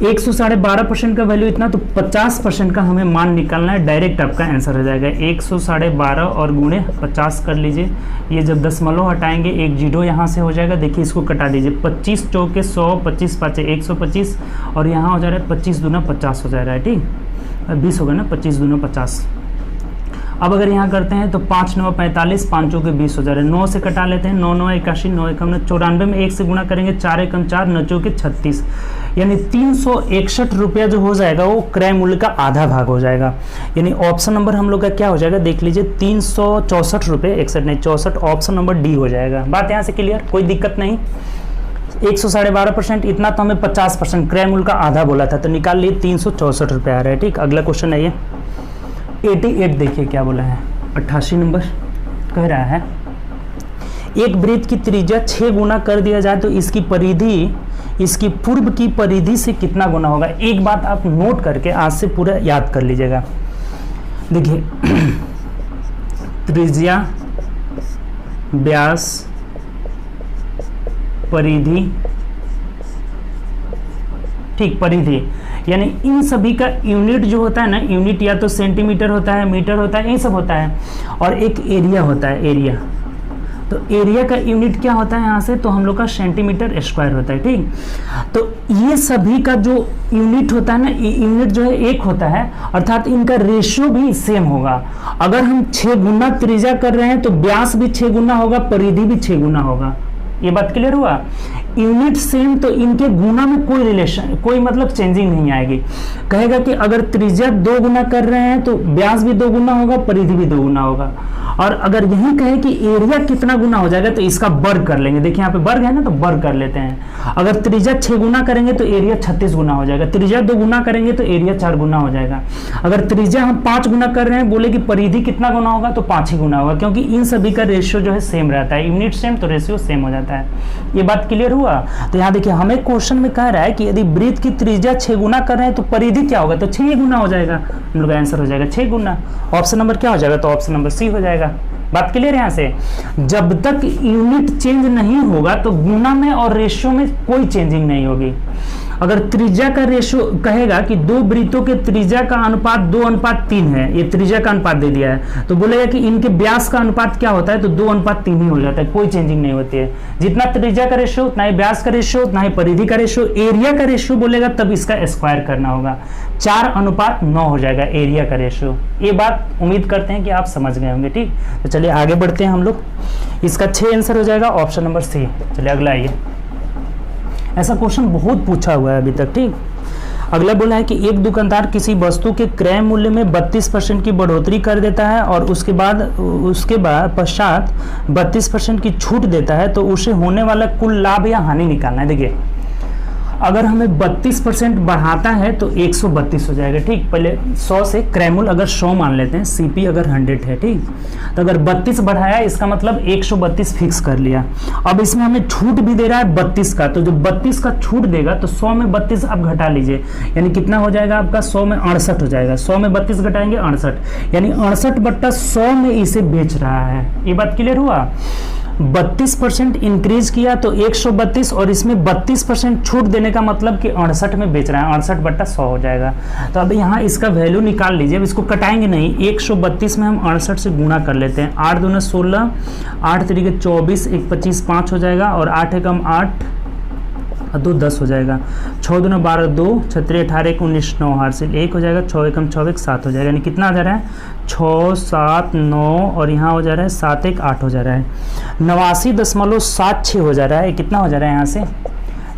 112.5% का वैल्यू इतना, तो 50% का हमें मान निकालना है, डायरेक्ट आपका आंसर हो जाएगा। 112.5 और गुणे 50 कर लीजिए, ये जब दशमलव हटाएंगे एक जीरो यहाँ से हो जाएगा। देखिए इसको कटा दीजिए, 25 चौके 100, 25 पाँचे 125, और यहाँ हो जा रहा है 25 दूना 50 हो जा रहा है। ठीक, 20 होगा ना, 25 दूना 50। अब अगर यहाँ करते हैं तो 5 9 45, 5 चौके 20 हो जा रहा है। 9 से कटा लेते हैं, 9 9 81, 9 1 94 में 1 से गुना करेंगे, 4 1 4, 9 चौके 36, यानी 361 रुपया जो हो जाएगा वो क्रय मूल्य का आधा भाग हो जाएगा। यानी ऑप्शन नंबर हम लोग का क्या हो जाएगा, देख लीजिए 364 रुपये 61 नहीं 64, ऑप्शन नंबर डी हो जाएगा। बात यहाँ से क्लियर, कोई दिक्कत नहीं। 112% इतना, तो हमें 50% क्रय मूल्य का आधा बोला था, तो निकाल लिए 364 रुपये आ रहा है। ठीक, अगला क्वेश्चन है ये 88, देखिए क्या बोला है। 88 नंबर कह रहा है, एक वृत्त की त्रिज्या 6 गुना कर दिया जाए तो इसकी परिधि इसकी पूर्व की परिधि से कितना गुना होगा। एक बात आप नोट करके आज से पूरा याद कर लीजिएगा। देखिए त्रिज्या, व्यास, परिधि, ठीक, परिधि, यानी इन सभी का यूनिट जो होता है ना, यूनिट या तो सेंटीमीटर होता है, मीटर होता है, ये सब होता है, और एक एरिया होता है, एरिया। तो एरिया का यूनिट क्या होता है यहाँ से, तो हम लोग का सेंटीमीटर स्क्वायर होता है। ठीक, तो ये सभी का जो यूनिट होता है ना, यूनिट जो है एक होता है, अर्थात इनका रेशियो भी सेम होगा। अगर हम 6 गुना त्रिज्या कर रहे हैं तो व्यास भी 6 गुना होगा, परिधि भी 6 गुना होगा। ये बात क्लियर हुआ। यूनिट सेम तो इनके गुना में कोई रिलेशन, कोई मतलब चेंजिंग नहीं आएगी। कहेगा कि अगर त्रिज्या 2 गुना कर रहे हैं तो व्यास भी 2 गुना होगा, परिधि भी 2 गुना होगा। और अगर यही कहे कि एरिया कितना गुना हो जाएगा तो इसका वर्ग कर लेंगे। देखिए यहाँ पे वर्ग है ना, तो वर्ग कर लेते हैं। अगर त्रिज्या 6 गुना करेंगे तो एरिया 36 गुना हो जाएगा। त्रिज्या 2 गुना करेंगे तो एरिया 4 गुना हो जाएगा। अगर त्रिज्या हम 5 गुना कर रहे हैं, बोले कि परिधि कितना गुना होगा, तो 5 ही गुना होगा, क्योंकि इन सभी का रेशियो जो है सेम रहता है। यूनिट सेम तो रेशियो सेम हो जाता है। ये बात क्लियर हुआ। तो यहाँ देखिए हमें क्वेश्चन में कह रहा है कि यदि वृत्त की त्रिज्या 6 गुना कर रहे हैं तो परिधि क्या होगा, तो 6 ही गुना हो जाएगा। हम लोग का आंसर हो जाएगा 6 गुना। ऑप्शन नंबर क्या हो जाएगा, तो ऑप्शन नंबर सी हो जाएगा। बात क्लियर है। यहाँ से जब तक यूनिट चेंज नहीं होगा तो गुना में और रेशियो में कोई चेंजिंग नहीं होगी। अगर त्रिज्या का रेशियो कहेगा कि 2 वृत्तों के त्रिज्या का अनुपात 2:3 है, ये त्रिज्या का अनुपात दे दिया है, तो बोलेगा कि इनके व्यास का अनुपात क्या होता है, तो 2:3 ही हो जाता है, कोई चेंजिंग नहीं होती है। जितना त्रिज्या का रेशियो उतना ही व्यास का रेशियो, उतना ही परिधि का रेशियो। एरिया का रेशियो बोलेगा तब इसका स्क्वायर करना होगा, 4:9 हो जाएगा एरिया का रेशियो। ये बात उम्मीद करते हैं कि आप समझ गए होंगे। ठीक, तो चलिए आगे बढ़ते हैं हम लोग। इसका 6 आंसर हो जाएगा, ऑप्शन नंबर सी। चलिए अगला आइए। ऐसा क्वेश्चन बहुत पूछा हुआ है अभी तक। ठीक, अगला बोला है कि एक दुकानदार किसी वस्तु के क्रय मूल्य में 32% की बढ़ोतरी कर देता है और उसके बाद पश्चात 32% की छूट देता है, तो उसे होने वाला कुल लाभ या हानि निकालना है। देखिए अगर हमें 32% बढ़ाता है तो 132 हो जाएगा। ठीक, पहले 100 से क्रय मूल्य अगर 100 मान लेते हैं, सीपी अगर 100 है। ठीक, तो अगर 32 बढ़ाया इसका मतलब 132 फिक्स कर लिया। अब इसमें हमें छूट भी दे रहा है 32 का, तो जो 32 का छूट देगा तो 100 में 32 आप घटा लीजिए, यानी कितना हो जाएगा आपका, 100 में 68 हो जाएगा। 100 में 32 घटाएंगे 68, यानी 68/100 में इसे बेच रहा है। ये बात क्लियर हुआ। 32% इंक्रीज किया तो 132, और इसमें 32% छूट देने का मतलब कि 68 में बेच रहा है, 68/100 हो जाएगा। तो अब यहाँ इसका वैल्यू निकाल लीजिए। अब इसको कटाएंगे नहीं, 132 में हम 68 से गुणा कर लेते हैं। 8 दूना 16, 8 3 24, 1 25 5 हो जाएगा, और 8 एकम 8 2 10 हो जाएगा। 6 दूना 12, 2 6 3 18, 1 19, 9 हासिल 1 हो जाएगा। 6 एकम 6 1 7 हो जाएगा, यानी कितना आ जा रहा है, 6 7 9, और यहाँ हो जा रहा है 7 1 8 हो जा रहा है। 89.76 हो जा रहा है। कितना हो जा रहा है यहाँ से,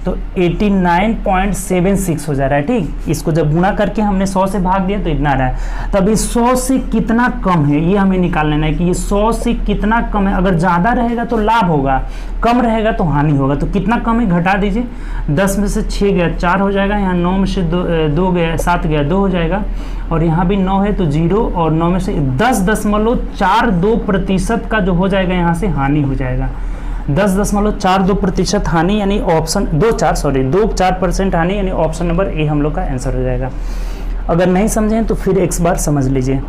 तो 89.76 हो जा रहा है। ठीक, इसको जब गुणा करके हमने 100 से भाग दिया तो इतना आ रहा है। तब इस 100 से कितना कम है ये हमें निकाल लेना है कि ये 100 से कितना कम है। अगर ज़्यादा रहेगा तो लाभ होगा, कम रहेगा तो हानि होगा। तो कितना कम है घटा दीजिए। 10 में से 6 गया 4 हो जाएगा, यहाँ 9 में से 2 गया 7 गया 2 हो जाएगा, और यहाँ भी 9 है तो 0, और 9 में से 10.42% का जो हो जाएगा यहाँ से हानि हो जाएगा। 10.42% हानि, यानी ऑप्शन 2-4% हानि, यानी ऑप्शन नंबर ए हम लोग का आंसर हो जाएगा। अगर नहीं समझें तो फिर एक बार समझ लीजिए।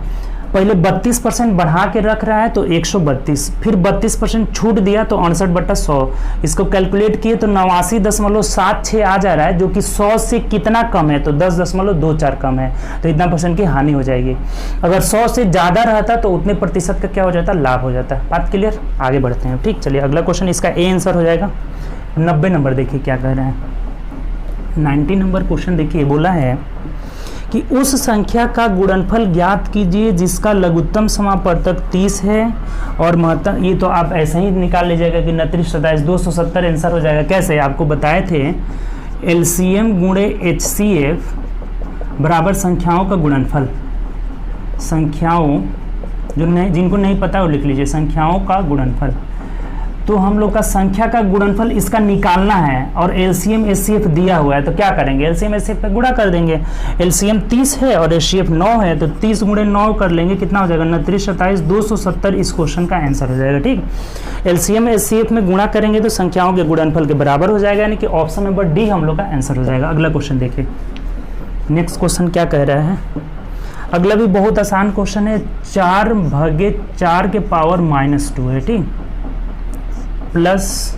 पहले 32% बढ़ा के रख रहा है तो 132, फिर 32% छूट दिया तो 68/100। इसको कैलकुलेट किए तो 89.76 आ जा रहा है, जो कि 100 से कितना कम है, तो 10.24 कम है, तो इतना परसेंट की हानि हो जाएगी। अगर 100 से ज़्यादा रहता तो उतने प्रतिशत का क्या हो जाता, लाभ हो जाता। बात क्लियर, आगे बढ़ते हैं। ठीक, चलिए अगला क्वेश्चन, इसका ए आंसर हो जाएगा। 90 नंबर देखिए क्या कह रहे हैं। 90 नंबर क्वेश्चन देखिए, बोला है कि उस संख्या का गुणनफल ज्ञात कीजिए जिसका लघुत्तम समापवर्तक 30 है और महत्तम, ये तो आप ऐसे ही निकाल लीजिएगा कि 29 27 270 आंसर हो जाएगा। कैसे, आपको बताए थे LCM गुणे HCF बराबर संख्याओं का गुणनफल। संख्याओं, जिनको नहीं पता वो लिख लीजिए, संख्याओं का गुणनफल। तो हम लोग का संख्या का गुणनफल इसका निकालना है, और LCM HCF दिया हुआ है, तो क्या करेंगे, LCM HCF पे गुणा कर देंगे। LCM 30 है और HCF 9 है, तो 30 गुणे 9 कर लेंगे, कितना हो जाएगा, 29 27 270 इस क्वेश्चन का आंसर हो जाएगा। ठीक, LCM HCF में गुणा करेंगे तो संख्याओं के गुणनफल के बराबर हो जाएगा, यानी कि ऑप्शन नंबर डी हम लोग का आंसर हो जाएगा। अगला क्वेश्चन देखिए, नेक्स्ट क्वेश्चन क्या कह रहा है। अगला भी बहुत आसान क्वेश्चन है। 4/4 के पावर -2 है। ठीक, प्लस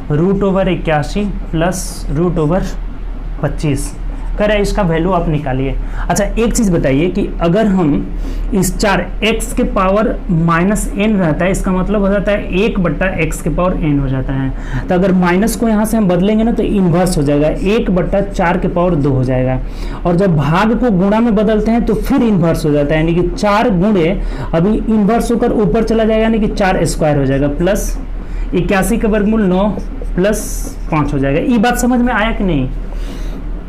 √81 प्लस √25 कह रहा है, इसका वैल्यू आप निकालिए। अच्छा एक चीज़ बताइए कि अगर हम इस 4x के पावर -n रहता है, इसका मतलब हो जाता है 1/x के पावर n हो जाता है। तो अगर माइनस को यहाँ से हम बदलेंगे ना तो इन्वर्स हो जाएगा, 1/4 के पावर 2 हो जाएगा। और जब भाग को गुणा में बदलते हैं तो फिर इन्वर्स हो जाता है, यानी कि 4 गुणे अभी इन्वर्स होकर ऊपर चला जाएगा, यानी कि 4² हो जाएगा, प्लस 81 का वर्गमूल 9 प्लस 5 हो जाएगा। ये बात समझ में आया कि नहीं?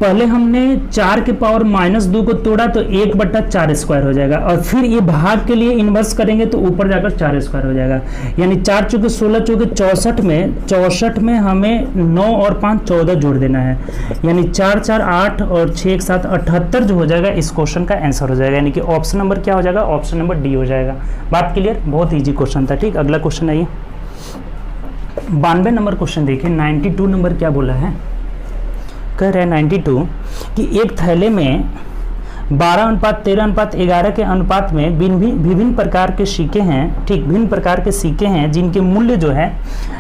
पहले हमने 4 के पावर -2 को तोड़ा तो 1/4 स्क्वायर हो जाएगा, और फिर ये भाग के लिए इन्वर्स करेंगे तो ऊपर जाकर 4 स्क्वायर हो जाएगा। यानी 4 चौके 16 चौके 64 में हमें 9 और 5 14 जोड़ देना है, यानी 4 4 8 और 6 1 7 78 जो हो जाएगा इस क्वेश्चन का आंसर हो जाएगा। यानी कि ऑप्शन नंबर क्या हो जाएगा? ऑप्शन नंबर डी हो जाएगा। बात क्लियर? बहुत ईजी क्वेश्चन था। ठीक, अगला क्वेश्चन आइए। 92 नंबर क्वेश्चन देखिए। 92 नंबर क्या बोला है? कह रहे हैं 92 कि एक थैले में 12:13:11 के अनुपात में विभिन्न प्रकार के सिक्के हैं। ठीक, भिन्न प्रकार के सिक्के हैं जिनके मूल्य जो है,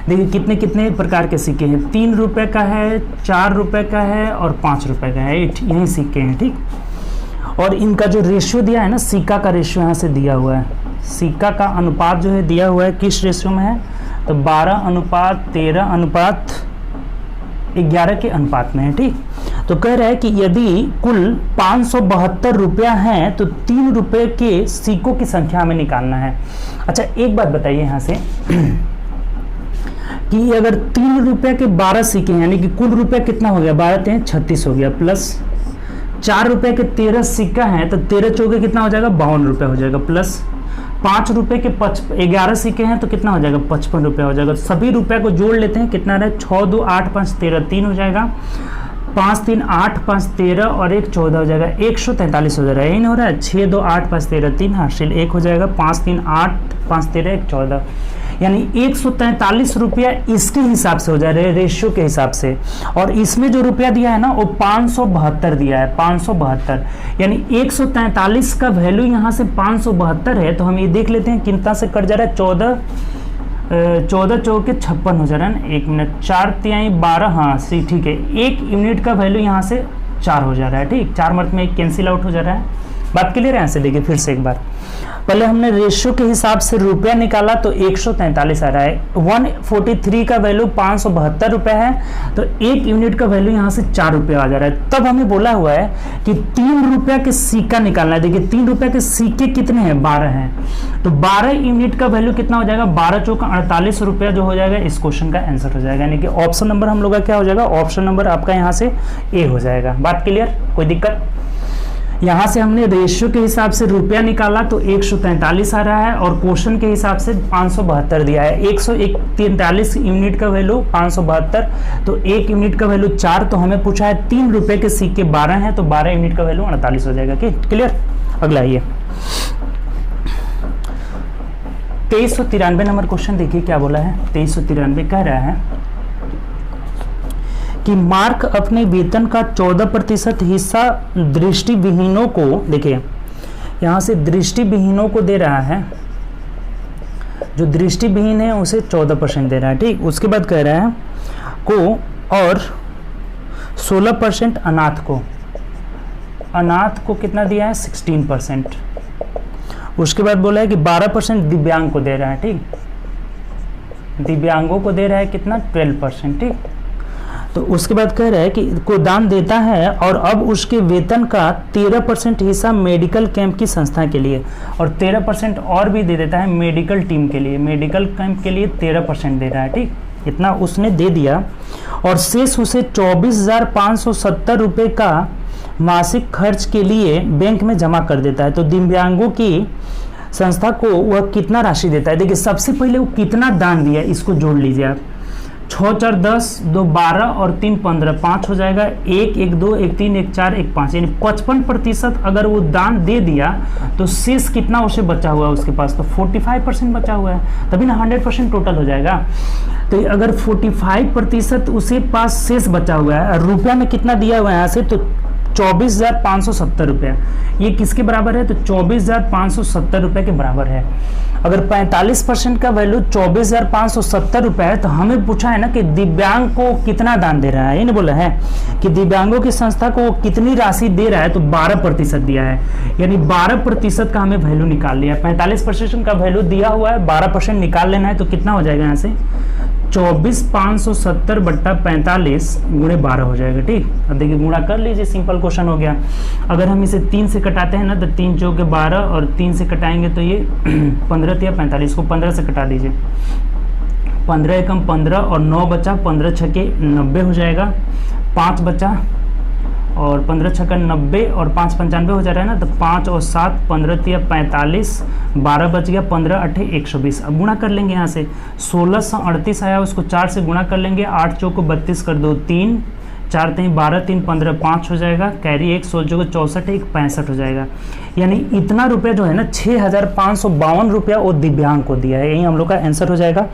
देखिए कितने कितने प्रकार के सिक्के हैं। 3 रुपए का है, 4 रुपए का है और 5 रुपए का है। यही सिक्के हैं। ठीक, और इनका जो रेशियो दिया है ना, सिक्का का रेशियो यहाँ से दिया हुआ है। सिक्का का अनुपात जो है दिया हुआ है, किस रेशियो में है? तो 12:13:11 के अनुपात में है। ठीक, तो कह रहा है कि यदि कुल 572 रुपया हैं तो 3 रुपए के सिक्कों की संख्या हमें निकालना है। अच्छा, एक बात बताइए यहाँ से कि अगर 3 रुपये के 12 सिक्के हैं, यानी कि कुल रुपया कितना हो गया? 12 3 36 हो गया, प्लस 4 रुपए के 13 सिक्का है तो 13 चौके कितना हो जाएगा? 52 रुपये हो जाएगा, प्लस 5 रुपए के 11 सिक्के हैं तो कितना हो जाएगा? 55 रुपये हो जाएगा। सभी रुपए को जोड़ लेते हैं, कितना रहे? 6 2 8 5 13 3 हो जाएगा, 5 3 8 5 13 और 1 14 हो जाएगा, 143 हो जाएगा। यही हो रहा है। 6 2 8 5 13 3 हासिल 1 हो जाएगा, 5 3 8 5 13 1 14, यानी 143 रुपया इसके हिसाब से हो जा रहे, रेशियो के हिसाब से। और इसमें जो रुपया दिया है ना वो 572 दिया है, 572, यानी 143 का वैल्यू यहाँ से 572 है। तो हम ये देख लेते हैं कितना से कट जा रहा है। 14 चौके 56 हो जा रहा है ना। 1 मिनट, 4 तिहाई 12, हाँ सी ठीक है। 1 यूनिट का वैल्यू यहाँ से 4 हो जा रहा है। ठीक, 4 मर्थ में 1 कैंसिल आउट हो जा रहा है। बात क्लियर है? यहाँ से देखिए फिर से एक बार, पहले हमने रेशियो के हिसाब से रुपया निकाला तो 143 आ रहा है। 143 का वैल्यू 572 रुपये है, तो 1 यूनिट का वैल्यू यहाँ से 4 रुपये आ जा रहा है। तब हमें बोला हुआ है कि 3 रुपये के सिक्का निकालना है। देखिए 3 रुपये के सिक्के कितने हैं? 12 हैं, तो 12 यूनिट का वैल्यू कितना हो जाएगा? 12 चौका 48 रुपया जो हो जाएगा इस क्वेश्चन का आंसर हो जाएगा। यानी कि ऑप्शन नंबर हम लोग का क्या हो जाएगा? ऑप्शन नंबर आपका यहाँ से ए हो जाएगा। बात क्लियर? कोई दिक्कत? यहाँ से हमने रेशियो के हिसाब से रुपया निकाला तो 143 आ रहा है, और क्वेश्चन के हिसाब से 572 दिया है। 143 यूनिट का वैल्यू 572, तो 1 यूनिट का वैल्यू 4, तो हमें पूछा है 3 रुपए के सिक्के 12 हैं तो 12 यूनिट का वैल्यू 48 हो जाएगा। क्लियर? अगला आइए 2393 नंबर क्वेश्चन देखिए क्या बोला है। 2393 कह रहा है कि मार्क अपने वेतन का 14% हिस्सा दृष्टिविहीनों को, देखिए यहाँ से दृष्टिविहीनों को दे रहा है। जो दृष्टिविहीन है उसे 14% दे रहा है। ठीक, उसके बाद कह रहा है को, और 16% अनाथ को। अनाथ को कितना दिया है? 16%। उसके बाद बोला है कि 12% दिव्यांग को दे रहा है। ठीक, दिव्यांगों को दे रहा है कितना? 12%। ठीक, तो उसके बाद कह रहा है कि को दान देता है और अब उसके वेतन का 13% हिस्सा मेडिकल कैंप की संस्था के लिए, और 13% और भी दे देता है मेडिकल टीम के लिए। मेडिकल कैंप के लिए 13% दे रहा है। ठीक, इतना उसने दे दिया, और शेष उसे 24,570 रुपये का मासिक खर्च के लिए बैंक में जमा कर देता है। तो दिव्यांगों की संस्था को वह कितना राशि देता है? देखिए सबसे पहले वो कितना दान दिया इसको जोड़ लीजिए आप। 6 4 10 2 12 और 3 15, 5 हो जाएगा। 1 1 2 1 3 1 4 1 5, यानी 55% अगर वो दान दे दिया तो शेष कितना उसे बचा हुआ है उसके पास? तो 45% बचा हुआ है, तभी ना 100% टोटल हो जाएगा। तो अगर 45% उसे पास शेष बचा हुआ है, रुपया में कितना दिया हुआ है यहाँ से? तो 24,570 रुपया। ये किसके बराबर है? तो 24,570 रुपये के बराबर है। अगर 45% का वैल्यू 24,570 रुपये है, तो हमें पूछा है ना कि दिव्यांग को कितना दान दे रहा है। ये नहीं बोला है कि दिव्यांगों की संस्था को कितनी राशि दे रहा है, तो 12% दिया है, यानी 12% का हमें वैल्यू निकाल लिया। 45% का वैल्यू दिया हुआ है, 12% निकाल लेना है, तो कितना हो जाएगा यहाँ से? 24,570 बट्टा 45 गुणे 12 हो जाएगा। ठीक, अब देखिए गुणा कर लीजिए, सिंपल क्वेश्चन हो गया। अगर हम इसे 3 से कटाते हैं ना, तो 3 चौके 12 और 3 से कटाएंगे तो ये 15 या 45 को 15 से कटा दीजिए। 15 एकम 15 और 9 बचा, 15 छके 90 हो जाएगा, 5 बचा और 15 छक्का 90 और 5 95 हो जा रहा है ना, तो 5 और 7 15 तिया 45, 12 बच गया, 15 8 120। अब गुणा कर लेंगे यहाँ से, 1638 आया उसको 4 से गुणा कर लेंगे, 8 चौको 32 कर दो 3, 4 3 12 3 15 5 हो जाएगा, कैरी 1 16 चौको 64 1 65 हो जाएगा। यानी इतना रुपया जो है ना 6552 रुपया वो दिव्यांग को दिया है, यही हम लोग का आंसर हो जाएगा।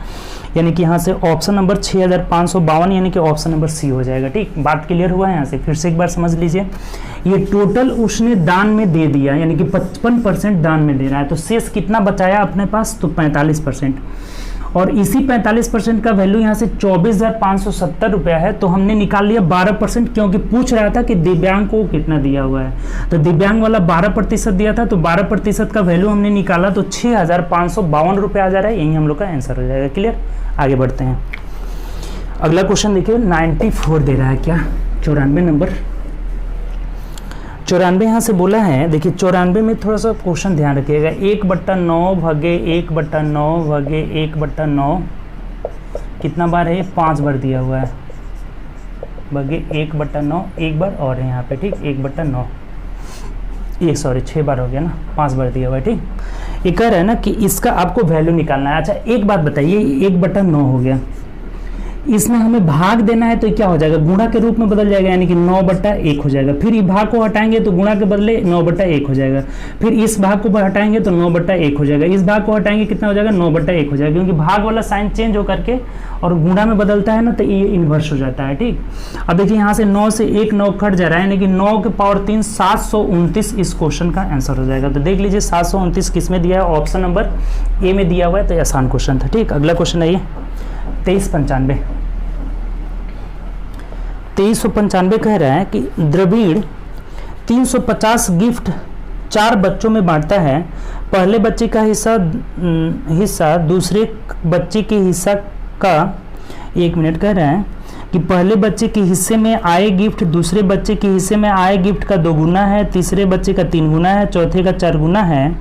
यानी कि यहाँ से ऑप्शन नंबर 6552 यानी कि ऑप्शन नंबर सी हो जाएगा। ठीक, बात क्लियर हुआ है। यहाँ से फिर से एक बार समझ लीजिए, ये टोटल उसने दान में दे दिया, यानी कि 55% दान में दे रहा है, तो शेष कितना बचाया अपने पास, तो 45%। और इसी 45% का वैल्यू यहाँ से 24,570 रुपया है, तो हमने निकाल लिया 12%, क्योंकि पूछ रहा था कि दिव्यांग को कितना दिया हुआ है, तो दिव्यांग वाला 12% दिया था, तो 12% का वैल्यू हमने निकाला, तो 6552 रुपया आ जा रहा है, यही हम लोग का आंसर हो जाएगा। क्लियर, आगे बढ़ते हैं। अगला क्वेश्चन देखिए, 94 दे रहा है क्या, 94 नंबर, 94 यहाँ से बोला है। देखिए 94 में थोड़ा सा क्वेश्चन ध्यान रखिएगा, 1/9 भागे 1/9 भागे 1/9 कितना बार है, 5 बार दिया हुआ है, भागे 1/9 एक बार और है यहाँ पे। ठीक, 1/9 6 बार हो गया ना, 5 बार दिया हुआ है। ठीक, ये कह रहा है ना कि इसका आपको वैल्यू निकालना है। अच्छा एक बात बताइए, 1/9 हो गया, इसमें हमें भाग देना है, तो क्या हो जाएगा, गुणा के रूप में बदल जाएगा, यानी कि 9/1 हो जाएगा। फिर इस भाग को हटाएंगे तो गुणा के बदले 9/1 हो जाएगा, फिर इस भाग को हटाएंगे तो 9/1 हो जाएगा, इस भाग को हटाएंगे कितना हो जाएगा, 9/1 हो जाएगा, क्योंकि भाग वाला साइन चेंज हो करके और गुणा में बदलता है ना, तो ये इन्वर्स हो जाता है। ठीक, अब देखिए यहाँ से 9 से 1 9 कट जा रहा है, यानी कि 9 के पावर 3 729 इस क्वेश्चन का आंसर हो जाएगा। तो देख लीजिए 729 किस में दिया है, ऑप्शन नंबर ए में दिया हुआ है, तो ये आसान क्वेश्चन था। ठीक, अगला क्वेश्चन आइए, 2395 2395 कह रहा है कि द्रविड़ 350 गिफ्ट 4 बच्चों में बांटता है, पहले बच्चे का हिस्सा दूसरे बच्चे के हिस्सा का, 1 मिनट, कह रहा है कि पहले बच्चे के हिस्से में आए गिफ्ट दूसरे बच्चे के हिस्से में आए गिफ्ट का 2 गुना है, तीसरे बच्चे का 3 गुना है, चौथे का 4 गुना है,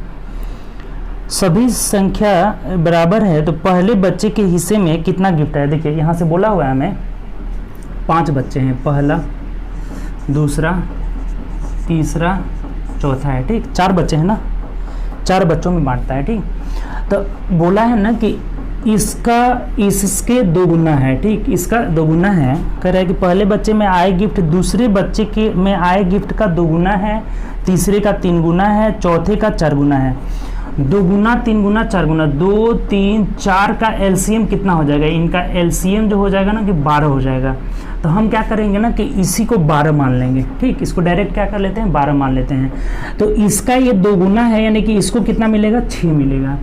सभी संख्या बराबर है, तो पहले बच्चे के हिस्से में कितना गिफ्ट है। देखिए यहाँ से बोला हुआ है हमें 5 बच्चे हैं, पहला दूसरा तीसरा चौथा है। ठीक, 4 बच्चे हैं ना, 4 बच्चों में बांटता है। ठीक, तो बोला है ना कि इसके 2 गुना है। ठीक, इसका 2 गुना है, कह रहा है कि पहले बच्चे में आए गिफ्ट दूसरे बच्चे के में आए गिफ्ट का 2 गुना है, तीसरे का 3 गुना है, चौथे का 4 गुना है। 2 गुना 3 गुना 4 गुना, 2 3 4 का एलसीएम कितना हो जाएगा, इनका एलसीएम जो हो जाएगा ना कि 12 हो जाएगा। तो हम क्या करेंगे ना कि इसी को 12 मान लेंगे। ठीक, इसको डायरेक्ट क्या कर लेते हैं, 12 मान लेते हैं। तो इसका ये 2 गुना है, यानी कि इसको कितना मिलेगा, 6 मिलेगा।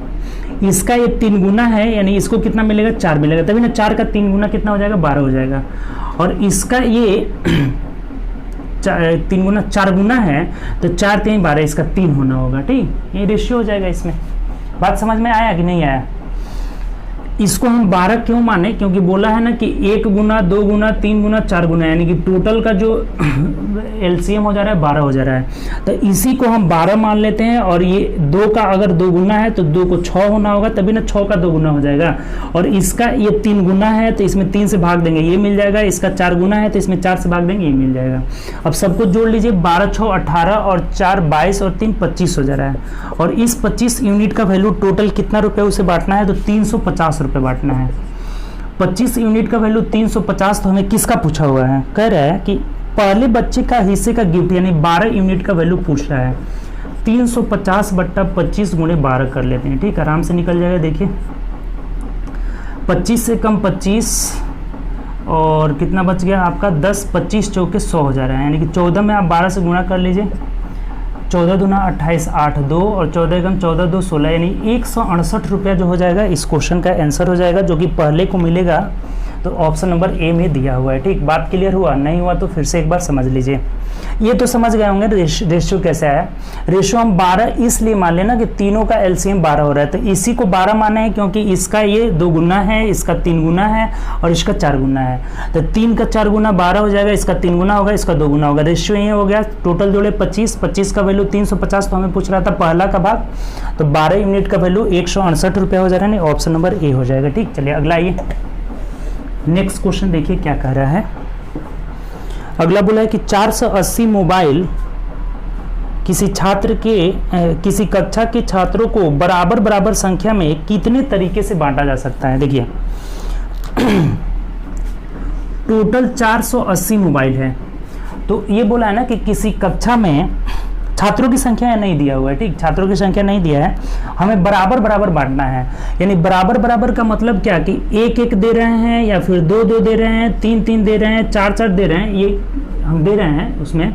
इसका ये 3 गुना है, यानी इसको कितना मिलेगा, 4 मिलेगा, तभी ना 4 का 3 गुना कितना हो जाएगा, 12 हो जाएगा। और इसका ये 3 गुना 4 गुना है, तो 4 3 12, इसका 3 होना होगा। ठीक, ये रेशियो हो जाएगा इसमें। बात समझ में आया कि नहीं आया। इसको हम 12 क्यों माने, क्योंकि बोला है ना कि 1 गुना 2 गुना 3 गुना 4 गुना, यानी कि टोटल का जो एलसीएम हो जा रहा है 12 हो जा रहा है। तो इसी को हम 12 मान लेते हैं, और ये 2 का अगर 2 गुना है तो 2 को 6 होना होगा, तभी ना 6 का 2 गुना हो जाएगा। और इसका ये 3 गुना है, तो इसमें 3 से भाग देंगे, ये मिल जाएगा। इसका 4 गुना है, तो इसमें 4 से भाग देंगे, ये मिल जाएगा। अब सबको जोड़ लीजिए, 12 6 18 और 4 22 और 3 25 हो जा रहा है। और इस 25 यूनिट का वैल्यू टोटल कितना रुपये उसे बांटना है, तो 350 रुपये बांटना है। 25 यूनिट का वैल्यू 350, तो हमें किसका पूछा हुआ है, कह रहा है कि पहले बच्चे का हिस्से का गिफ्ट, यानी 12 यूनिट का वैल्यू पूछ रहा है। 350/25 गुणे 12 कर लेते हैं। ठीक, आराम से निकल जाएगा। देखिए 25 से कम 25 और कितना बच गया आपका, 10 25 चौके 100 हो जा रहा है, यानी कि 14 में आप 12 से गुणा कर लीजिए, 14 दूना 28 8 2 और 14 कम 14 2 16, यानी 168 रुपया जो हो जाएगा इस क्वेश्चन का आंसर हो जाएगा, जो कि पहले को मिलेगा तो ऑप्शन नंबर ए में दिया हुआ है। ठीक, बात क्लियर हुआ? नहीं हुआ तो फिर से एक बार समझ लीजिए। ये तो समझ गए होंगे रेशियो कैसे आया। रेशियो हम 12 इसलिए मान लेना कि तीनों का एलसीएम 12 हो रहा है, तो इसी को 12 माना है क्योंकि इसका ये 2 गुना है, इसका 3 गुना है और इसका 4 गुना है। तो 3 का 4 गुना 12 हो जाएगा, इसका 3 गुना होगा, इसका 2 गुना होगा। रेशियो ये हो गया। टोटल जोड़े 25, 25 का वैल्यू 350, तो हमें पूछ रहा था पहला का भाग, तो 12 यूनिट का वैल्यू 168 रुपया हो जाएगा। नहीं, ऑप्शन नंबर ए हो जाएगा। ठीक, चलिए अगला आइए, नेक्स्ट क्वेश्चन देखिए क्या कह रहा है। अगला बोला है कि 480 मोबाइल किसी छात्र के किसी कक्षा के छात्रों को बराबर बराबर संख्या में कितने तरीके से बांटा जा सकता है। देखिए टोटल 480 मोबाइल है, तो ये बोला है ना कि किसी कक्षा में छात्रों की संख्या नहीं दिया हुआ है। ठीक, छात्रों की संख्या नहीं दिया है, हमें बराबर बराबर बांटना है। यानी बराबर बराबर का मतलब क्या कि 1-1 दे रहे हैं या फिर 2-2 दे रहे हैं, 3-3 दे रहे हैं, 4-4 दे रहे हैं, ये हम दे रहे हैं उसमें,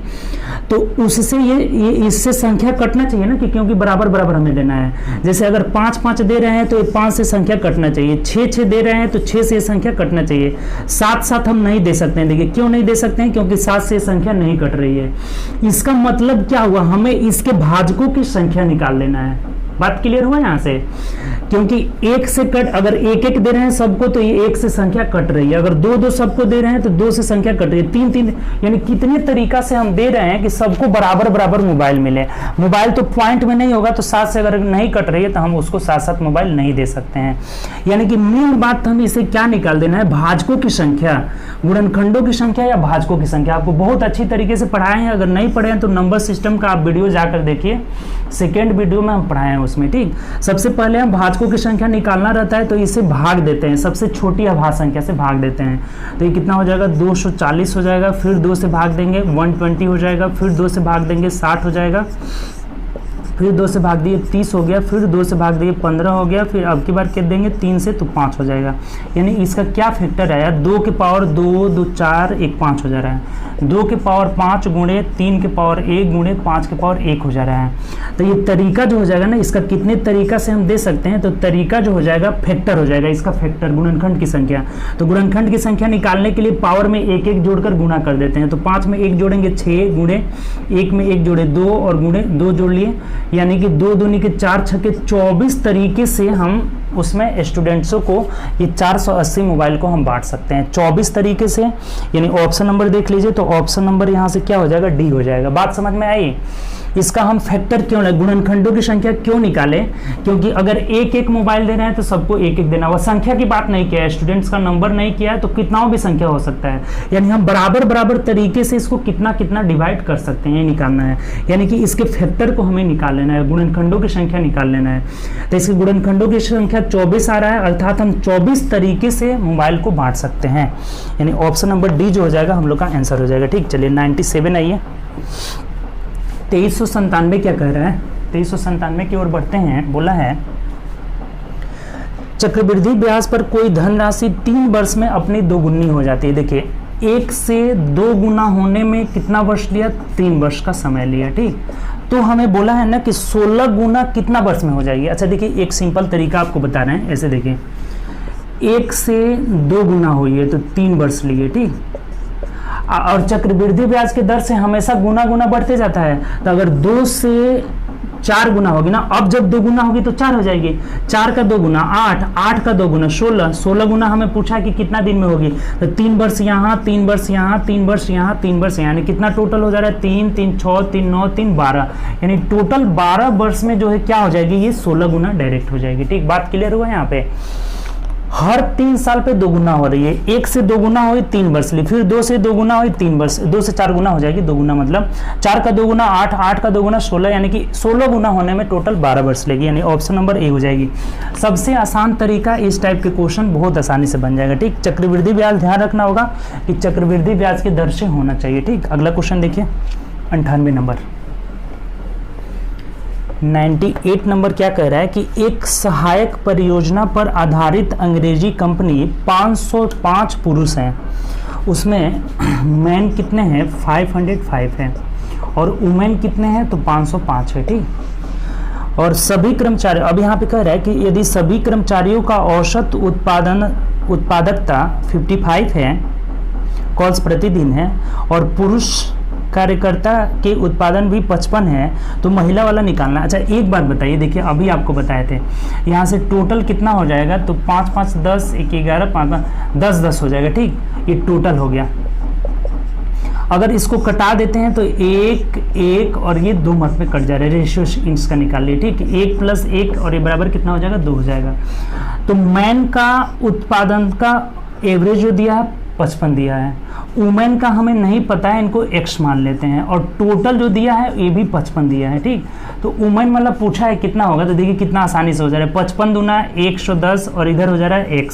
तो उससे ये इससे संख्या कटना चाहिए ना, कि क्योंकि बराबर बराबर हमें देना है। जैसे अगर 5-5 दे रहे हैं तो 5 से संख्या कटना चाहिए, 6-6 दे रहे हैं तो 6 से संख्या कटना चाहिए, 7-7 हम नहीं दे सकते हैं। देखिए क्यों नहीं दे सकते हैं, क्योंकि 7 से संख्या नहीं कट रही है। इसका मतलब क्या हुआ, हमें इसके भाजकों की संख्या निकाल लेना है। बात क्लियर हुआ यहाँ से, क्योंकि 1 से कट, अगर 1-1 दे रहे हैं सबको तो ये 1 से संख्या कट रही है, अगर 2-2 सबको दे रहे हैं तो 2 से संख्या कट रही है, 3-3, यानी कितने तरीका से हम दे रहे हैं कि सबको बराबर बराबर मोबाइल मिले। मोबाइल तो पॉइंट में नहीं होगा, तो 7 से अगर नहीं कट रही है तो हम उसको 7-7 मोबाइल नहीं दे सकते हैं। यानी कि मेन बात हमें इसे क्या निकाल देना है, भाजकों की संख्या, गुणनखंडों की संख्या या भाजकों की संख्या। आपको बहुत अच्छी तरीके से पढ़ाए हैं, अगर नहीं पढ़े हैं तो नंबर सिस्टम का आप वीडियो जाकर देखिए, सेकेंड वीडियो में हम पढ़ाए हैं उसमें। ठीक, सबसे पहले हम भाजकों की संख्या निकालना रहता है, तो इसे भाग देते हैं, सबसे छोटी अभाज्य संख्या से भाग देते हैं। तो ये कितना हो जाएगा, 240 हो जाएगा, फिर 2 से भाग देंगे 120 हो जाएगा, फिर 2 से भाग देंगे 60 हो जाएगा, फिर 2 से भाग दिए 30 हो गया, फिर 2 से भाग दिए 15 हो गया, फिर अब की बार कर देंगे 3 से तो 5 हो जाएगा। यानी इसका क्या फैक्टर आया, 2 के पावर 2, 2 4, 1 5 हो जा रहा है। 2 के पावर 5 गुणे 3 के पावर 1 गुणे 5 के पावर 1 हो जा रहा है। तो ये तरीका जो हो जाएगा ना, इसका कितने तरीका से हम दे सकते हैं, तो तरीका जो हो जाएगा फैक्टर हो जाएगा, इसका फैक्टर गुणनखंड की संख्या। तो गुणनखंड की संख्या निकालने के लिए पावर में 1-1 जोड़कर गुणा कर देते हैं। तो 5 में 1 जोड़ेंगे 6 गुणे 1 में 1 जोड़े 2 और गुणे 2 जोड़ लिए, यानी कि 2 दूनी के 4 छक्के 24 तरीके से हम उसमें स्टूडेंट्सों को ये 480 मोबाइल को हम बांट सकते हैं 24 तरीके से। यानी ऑप्शन नंबर देख लीजिए, तो ऑप्शन नंबर यहाँ से क्या हो जाएगा, डी हो जाएगा। बात समझ में आई? इसका हम फैक्टर क्यों लगे, गुणनखंडों की संख्या क्यों निकालें, क्योंकि अगर 1-1 मोबाइल दे रहे हैं तो सबको 1-1 देना, वह संख्या की बात नहीं किया है, स्टूडेंट्स का नंबर नहीं किया है, तो कितनाओं भी संख्या हो सकता है। यानी हम बराबर बराबर तरीके से इसको कितना कितना डिवाइड कर सकते हैं, ये निकालना है। यानी कि इसके फैक्टर को हमें निकाल लेना है, गुणनखंडों की संख्या निकाल लेना है। तो इसके गुणनखंडों की संख्या 24 आ रहा है, अर्थात हम 24 तरीके से मोबाइल को बांट सकते हैं। यानी ऑप्शन नंबर डी जो हो जाएगा हम लोग का आंसर हो जाएगा। ठीक, चलिए 97 आइए। 2397 क्या कह रहा है, 2397 की ओर बढ़ते हैं। बोला है चक्रवृद्धि ब्याज पर कोई धनराशि 3 वर्ष में अपनी 2 गुनी हो जाती है। देखिए 1 से 2 गुना होने में कितना वर्ष लिया, 3 वर्ष का समय लिया। ठीक, तो हमें बोला है ना कि 16 गुना कितना वर्ष में हो जाएगी। अच्छा देखिए एक सिंपल तरीका आपको बता रहे हैं, ऐसे देखिए 1 से 2 गुना हुई है तो 3 वर्ष लिए। ठीक, और चक्रवृद्धि ब्याज के दर से हमेशा गुना गुना बढ़ते जाता है, तो अगर 2 से 4 गुना होगी ना, अब जब 2 गुना होगी तो 4 हो जाएगी, 4 का 2 गुना 8, 8 का 2 गुना 16, 16 गुना हमें पूछा कि कितना दिन में होगी, तो 3 वर्ष यहाँ, 3 वर्ष यहाँ, 3 वर्ष यहाँ, 3 वर्ष यहाँ, यानी कितना टोटल हो जा रहा है, 3, 3, 6, 3, 9, 3, 12, यानी टोटल 12 वर्ष में जो है क्या हो जाएगी, ये 16 गुना डायरेक्ट हो जाएगी। ठीक, बात क्लियर हुआ यहाँ पे। हर 3 साल पे 2 गुना हो रही है, 1 से 2 गुना हुई 3 वर्ष ली, फिर 2 से 2 गुना हुई 3 वर्ष, 2 से 4 गुना हो जाएगी 2 गुना, मतलब 4 का 2 गुना 8, 8 का 2 गुना 16, यानी कि 16 गुना होने में टोटल 12 वर्ष लेगी। यानी ऑप्शन नंबर ए हो जाएगी। सबसे आसान तरीका, इस टाइप के क्वेश्चन बहुत आसानी से बन जाएगा। ठीक, चक्रवृद्धि ब्याज ध्यान रखना होगा कि चक्रवृद्धि ब्याज की दर से होना चाहिए। ठीक, अगला क्वेश्चन देखिए 98 नंबर। 98 नंबर क्या कह रहा है कि एक सहायक परियोजना पर आधारित अंग्रेजी कंपनी 505 पुरुष हैं, उसमें मैन कितने हैं 505 हैं और वुमेन कितने हैं तो 505 है। ठीक, और सभी कर्मचारी, अब यहाँ पे कह रहा है कि यदि सभी कर्मचारियों का औसत उत्पादन उत्पादकता 55 है, कॉल्स प्रतिदिन है, और पुरुष कार्यकर्ता के उत्पादन भी 55 है, तो महिला वाला निकालना। अच्छा एक बात बताइए, देखिए अभी आपको बताए थे यहाँ से टोटल कितना हो जाएगा, तो 5 5 10 1 11 5 10 10 हो जाएगा, ठीक, ये टोटल हो गया। अगर इसको कटा देते हैं तो 1 1 और ये 2 मत में कट जा रहा है, रेशियो इसका निकाल लिए, ठीक, 1 + 1 और ये बराबर कितना हो जाएगा, 2 हो जाएगा। तो मैन का उत्पादन का एवरेज जो दिया है 55 दिया है, वुमेन का हमें नहीं पता है, इनको x मान लेते हैं, और टोटल जो दिया है ये भी 55 दिया है, ठीक। तो वुमेन वाला पूछा है कितना होगा, तो देखिए कितना आसानी से हो जा रहा है, 55 दूना 110 और इधर हो जा रहा है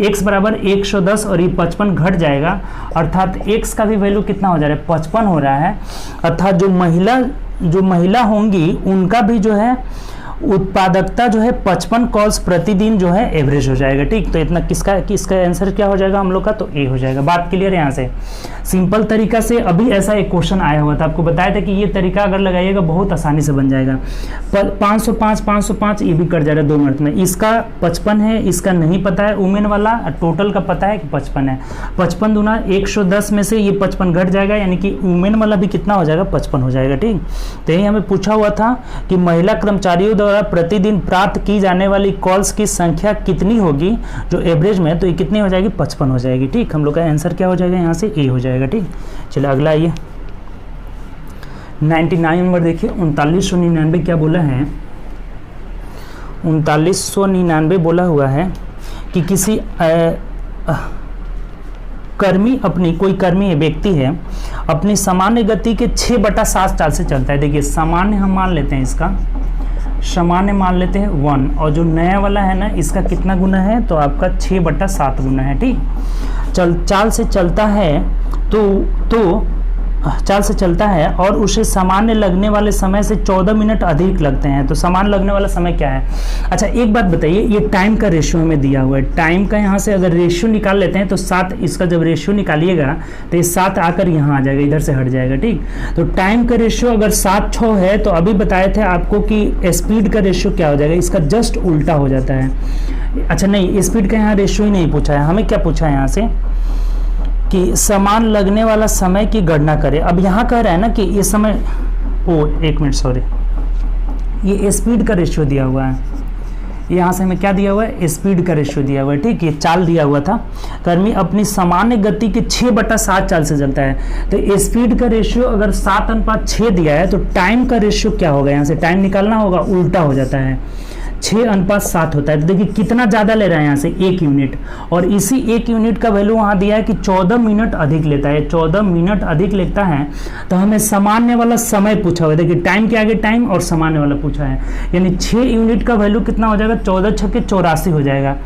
x बराबर 110 और ये 55 घट जाएगा, अर्थात x का भी वैल्यू कितना हो जा रहा है, 55 हो रहा है। अर्थात जो महिला होंगी उनका भी जो है उत्पादकता जो है 55 कॉल्स प्रतिदिन जो है एवरेज हो जाएगा, ठीक। तो इतना किसका आंसर क्या हो जाएगा हम लोग का, तो ए हो जाएगा। बात क्लियर है यहाँ से, सिंपल तरीका से। अभी ऐसा एक क्वेश्चन आया हुआ था, आपको बताया था कि ये तरीका अगर लगाइएगा बहुत आसानी से बन जाएगा। 505 ये भी कट जाएगा 2 मिनट में। इसका 55 है, इसका नहीं पता है वुमेन वाला, टोटल का पता है कि 55 है। 55 दूना 110 में से ये 55 घट जाएगा, यानी कि वुमेन वाला भी कितना हो जाएगा, 55 हो जाएगा, ठीक। तो यही हमें पूछा हुआ था कि महिला कर्मचारियों द्वारा प्रतिदिन प्राप्त की जाने वाली कॉल्स की संख्या कितनी होगी जो एवरेज में, तो ये कितनी हो जाएगी, 55 हो जाएगी, ठीक। हम लोग का आंसर क्या हो जाएगा यहाँ से, ए हो जाएगा, ठीक। चलिए अगला आइए 99 नंबर देखिए। 3999 क्या बोला है, 3999 बोला हुआ है कि किसी कोई कर्मी व्यक्ति है अपनी सामान्य गति के 6/7 चाल से चलता है। देखिए सामान्य हम मान लेते हैं, इसका सामान्य मान लेते हैं 1, और जो नया वाला है ना इसका कितना गुना है, तो आपका 6/7 गुना है, ठीक। चाल से चलता है तो चाल से चलता है और उसे सामान्य लगने वाले समय से 14 मिनट अधिक लगते हैं। तो सामान्य लगने वाला समय क्या है। अच्छा एक बात बताइए, ये टाइम का रेशियो हमें दिया हुआ है, टाइम का यहाँ से अगर रेशियो निकाल लेते हैं तो 7, इसका जब रेशियो निकालिएगा तो ये 7 आकर यहाँ आ जाएगा, इधर से हट जाएगा, ठीक। तो टाइम का रेशियो अगर 7:6 है, तो अभी बताए थे आपको कि स्पीड का रेशियो क्या हो जाएगा, इसका जस्ट उल्टा हो जाता है। अच्छा नहीं, स्पीड का यहाँ रेशियो ही नहीं पूछा है, हमें क्या पूछा है यहाँ से कि समान लगने वाला समय की गणना करें। अब यहाँ कह रहा है ना कि ये समय, एक मिनट सॉरी, ये स्पीड का रेशियो दिया हुआ है, यहाँ से हमें क्या दिया हुआ है, स्पीड का रेशियो दिया हुआ है, ठीक। ये चाल दिया हुआ था, कर्मी अपनी सामान्य गति के 6/7 चाल से चलता है। तो स्पीड का रेशियो अगर 7:6 दिया है, तो टाइम का रेशियो क्या होगा, यहाँ से टाइम निकालना होगा, उल्टा हो जाता है, 6:7 होता है। तो देखिए कितना ज़्यादा ले रहा है यहाँ से, 1 यूनिट, और इसी 1 यूनिट का वैल्यू वहाँ दिया है कि 14 मिनट अधिक लेता है, 14 मिनट अधिक लेता है। तो हमें सामान्य वाला समय पूछा हुआ है, देखिए टाइम के आगे टाइम और सामान्य वाला पूछा है, यानी 6 यूनिट का वैल्यू कितना हो जाएगा, 14 × 6 = 84 हो जाएगा,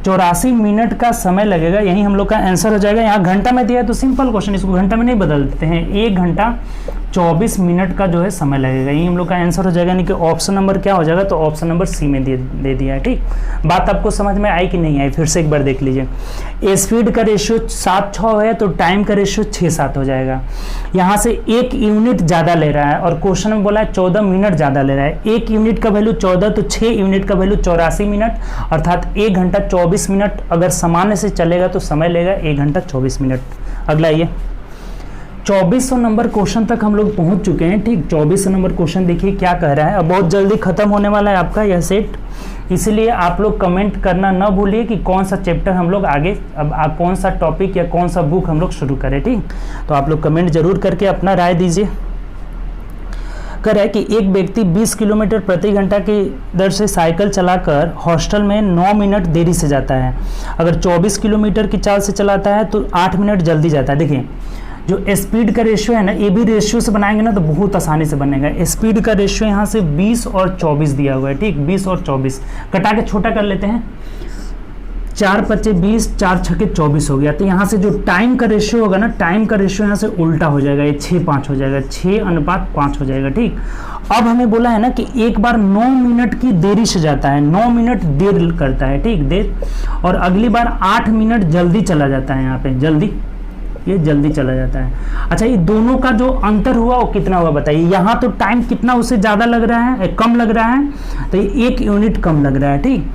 84 मिनट का समय लगेगा, यही हम लोग का आंसर हो जाएगा। यहाँ घंटा में दिया है तो सिंपल क्वेश्चन, इसको घंटा में नहीं बदल देते हैं, 1 घंटा 24 मिनट का जो है समय लगेगा, यही हम लोग का आंसर हो जाएगा। यानी कि ऑप्शन नंबर क्या हो जाएगा, तो ऑप्शन नंबर सी में दे दिया है, ठीक। बात आपको समझ में आई कि नहीं आई, फिर से एक बार देख लीजिए। स्पीड का रेशियो 7:6 है, तो टाइम का रेशियो 6:7 हो जाएगा। यहाँ से 1 यूनिट ज़्यादा ले रहा है, और क्वेश्चन में बोला है 14 मिनट ज़्यादा ले रहा है। 1 यूनिट का वैल्यू 14, तो 6 यूनिट का वैल्यू 84 मिनट, अर्थात 1 घंटा 24 मिनट अगर सामान्य से चलेगा तो समय लेगा 1 घंटा 24 मिनट। अगला ये 2400 नंबर क्वेश्चन तक हम लोग पहुंच चुके हैं, ठीक। 2400 नंबर क्वेश्चन देखिए क्या कह रहा है, अब बहुत जल्दी खत्म होने वाला है आपका यह सेट, इसलिए आप लोग कमेंट करना न भूलिए कि कौन सा चैप्टर हम लोग आगे, अब कौन सा टॉपिक या कौन सा बुक हम लोग शुरू करें, ठीक। तो आप लोग कमेंट जरूर करके अपना राय दीजिए। कह रहा है कि एक व्यक्ति 20 किलोमीटर प्रति घंटा की दर से साइकिल चलाकर हॉस्टल में 9 मिनट देरी से जाता है। अगर 24 किलोमीटर की चाल से चलाता है तो 8 मिनट जल्दी जाता है। देखिए जो स्पीड का रेशियो है ना, ये भी रेशियो से बनाएंगे ना तो बहुत आसानी से बनेगा। स्पीड का रेशियो यहाँ से 20 और 24 दिया हुआ है, ठीक। 20 और 24 कटा के छोटा कर लेते हैं, 4 × 5 = 20, 4 × 6 = 24 हो गया। तो यहाँ से जो टाइम का रेशियो होगा ना, टाइम का रेशियो यहाँ से उल्टा हो जाएगा, ये 6:5 हो जाएगा, 6:5 हो जाएगा, ठीक। अब हमें बोला है ना कि एक बार 9 मिनट की देरी से जाता है, 9 मिनट देर करता है, ठीक, देर, और अगली बार 8 मिनट जल्दी चला जाता है, यहाँ पे जल्दी ये जल्दी चला जाता है। अच्छा, ये दोनों का जो अंतर हुआ वो कितना हुआ बताइए। यहाँ तो टाइम कितना उससे ज़्यादा लग रहा है, कम लग रहा है, तो ये 1 यूनिट कम लग रहा है। ठीक,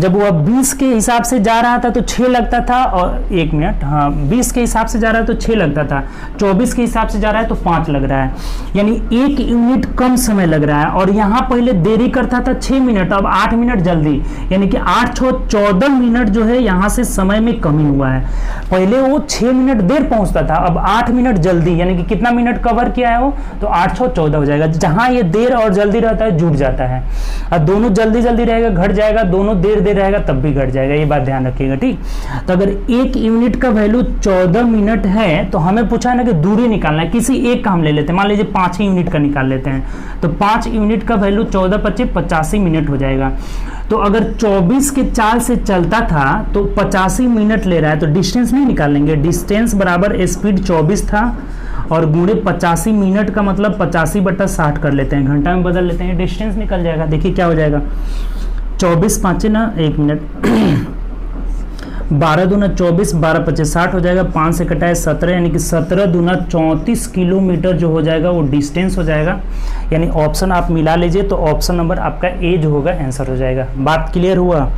जब वह 20 के हिसाब से जा रहा था तो 6 लगता था, और 1 मिनट, हाँ 20 के हिसाब से जा रहा है तो 6 लगता था, 24 के हिसाब से जा रहा है तो 5 लग रहा है, यानी 1 यूनिट कम समय लग रहा है। और यहाँ पहले देरी करता था 6 मिनट, अब 8 मिनट जल्दी, यानी कि 8 6 14 मिनट जो है यहाँ से समय में कमी हुआ है। पहले वो 6 मिनट देर पहुंचता था, अब 8 मिनट जल्दी, यानी कि कितना मिनट कवर किया है वो, तो 8 6 14 हो जाएगा। जहां ये देर और जल्दी रहता है जुड़ जाता है, और दोनों जल्दी जल्दी रहेगा घट जाएगा, दोनों देर देर रहेगा तब भी घट जाएगा, ये बात ध्यान रखिएगा। ठीक, तो अगर 1 यूनिट का वैल्यू 14 मिनट है तो हमें पूछा है ना कि दूरी निकालना है, किसी एक का हम ले लेते हैं, मान लीजिए 5 यूनिट का निकाल लेते हैं, तो 5 यूनिट का वैल्यू 14 25 85 मिनट हो जाएगा। तो अगर 24 के चाल से चलता था तो 85 मिनट ले रहा है, तो डिस्टेंस नहीं निकालेंगे, डिस्टेंस बराबर स्पीड 24 था और गुणे 85 मिनट का मतलब 85/60 कर लेते हैं, घंटा में बदल लेते हैं, डिस्टेंस निकल जाएगा। देखिए क्या हो जाएगा, 24 5 ना 1 मिनट 12 दूना 24, 12 25 60 हो जाएगा, 5 से कटाए 17, यानी कि 17 दूना 34 किलोमीटर जो हो जाएगा वो डिस्टेंस हो जाएगा। यानी ऑप्शन आप मिला लीजिए तो ऑप्शन नंबर आपका ए जो होगा आंसर हो जाएगा। बात क्लियर हुआ?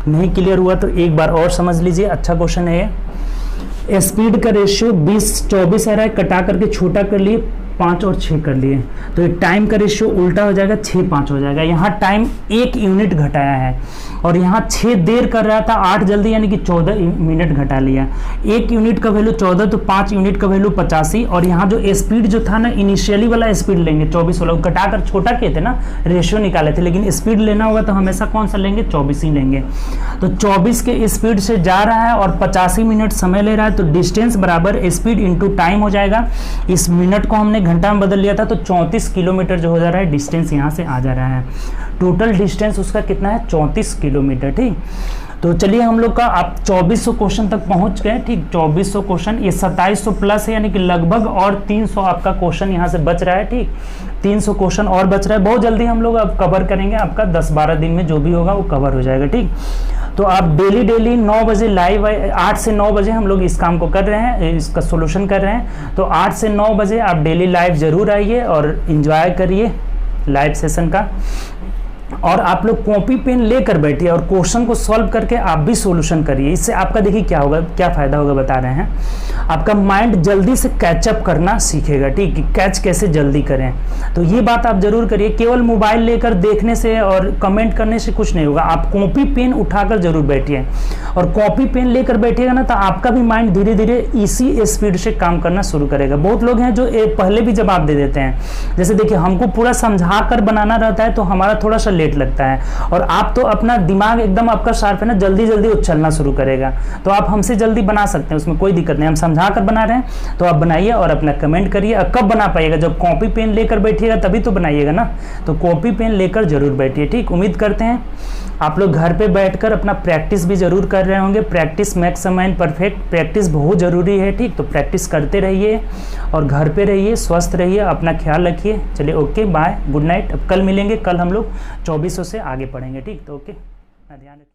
नहीं क्लियर हुआ तो एक बार और समझ लीजिए, अच्छा क्वेश्चन है ये। स्पीड का रेशियो 20-24 आ रहा है, कटा करके छोटा कर लिए, 5 और 6 कर लिए, तो ये टाइम का रेशियो उल्टा हो जाएगा, 6-5 हो जाएगा। यहाँ टाइम 1 यूनिट घटाया है और यहाँ 6 देर कर रहा था, 8 जल्दी, यानी कि 14 मिनट घटा लिया। 1 यूनिट का वैल्यू 14 तो 5 यूनिट का वैल्यू 85, और यहाँ जो स्पीड जो था ना, इनिशियली वाला स्पीड लेंगे 24 वाला, कटा कर छोटा किए थे ना, रेशियो निकाले थे, लेकिन स्पीड लेना होगा तो हमेशा कौन सा लेंगे, 24 ही लेंगे। तो 24 के स्पीड से जा रहा है और 85 मिनट समय ले रहा है, तो डिस्टेंस बराबर स्पीड इंटू टाइम हो जाएगा। इस मिनट को हमने घंटा में बदल लिया था, तो 34 किलोमीटर जो हो जा रहा है डिस्टेंस यहाँ से आ जा रहा है। टोटल डिस्टेंस उसका कितना है, 34 किलोमीटर। ठीक, तो चलिए हम लोग का आप 2400 क्वेश्चन तक पहुंच गए। ठीक, 2400 क्वेश्चन, ये 2700 प्लस है, यानी कि लगभग और 300 आपका क्वेश्चन यहाँ से बच रहा है। ठीक, 300 क्वेश्चन और बच रहा है, बहुत जल्दी हम लोग अब कवर करेंगे, आपका 10-12 दिन में जो भी होगा वो कवर हो जाएगा। ठीक, तो आप डेली 9 बजे लाइव, 8 से 9 बजे हम लोग इस काम को कर रहे हैं, इसका सोल्यूशन कर रहे हैं, तो 8 से 9 बजे आप डेली लाइव जरूर आइए और एंजॉय करिए लाइव सेशन का। और आप लोग कॉपी पेन लेकर बैठिए और क्वेश्चन को सॉल्व करके आप भी सॉल्यूशन करिए। इससे आपका देखिए क्या होगा, क्या फायदा होगा बता रहे हैं, आपका माइंड जल्दी से कैचअप करना सीखेगा। ठीक, कि कैच कैसे जल्दी करें, तो ये बात आप जरूर करिए। केवल मोबाइल लेकर देखने से और कमेंट करने से कुछ नहीं होगा, आप कॉपी पेन उठाकर जरूर बैठिए, और कॉपी पेन लेकर बैठिएगा ना तो आपका भी माइंड धीरे धीरे इसी स्पीड से काम करना शुरू करेगा। बहुत लोग हैं जो पहले भी जवाब दे देते हैं, जैसे देखिए हमको पूरा समझा कर बनाना रहता है तो हमारा थोड़ा सा लेट लगता है, और आप तो अपना दिमाग एकदम आपका शार्प है ना, जल्दी जल्दी उछलना शुरू करेगा, तो आप हमसे जल्दी बना सकते हैं, उसमें कोई दिक्कत नहीं। हम समझा कर बना रहे हैं तो आप बनाइए और अपना कमेंट करिए। और कब बना पाइएगा, जब कॉपी पेन लेकर बैठिएगा तभी तो बनाइएगा ना, तो कॉपी पेन लेकर जरूर बैठिए। ठीक, उम्मीद करते हैं आप लोग घर पे बैठकर अपना प्रैक्टिस भी जरूर कर रहे होंगे। Practice makes a man perfect, practice बहुत जरूरी है। ठीक, तो प्रैक्टिस करते रहिए और घर पे रहिए, स्वस्थ रहिए, अपना ख्याल रखिए। चलिए ओके, बाय, गुड नाइट। अब कल मिलेंगे, कल हम लोग 2400 से आगे पढ़ेंगे। ठीक, तो ओके, ध्यान रखिए।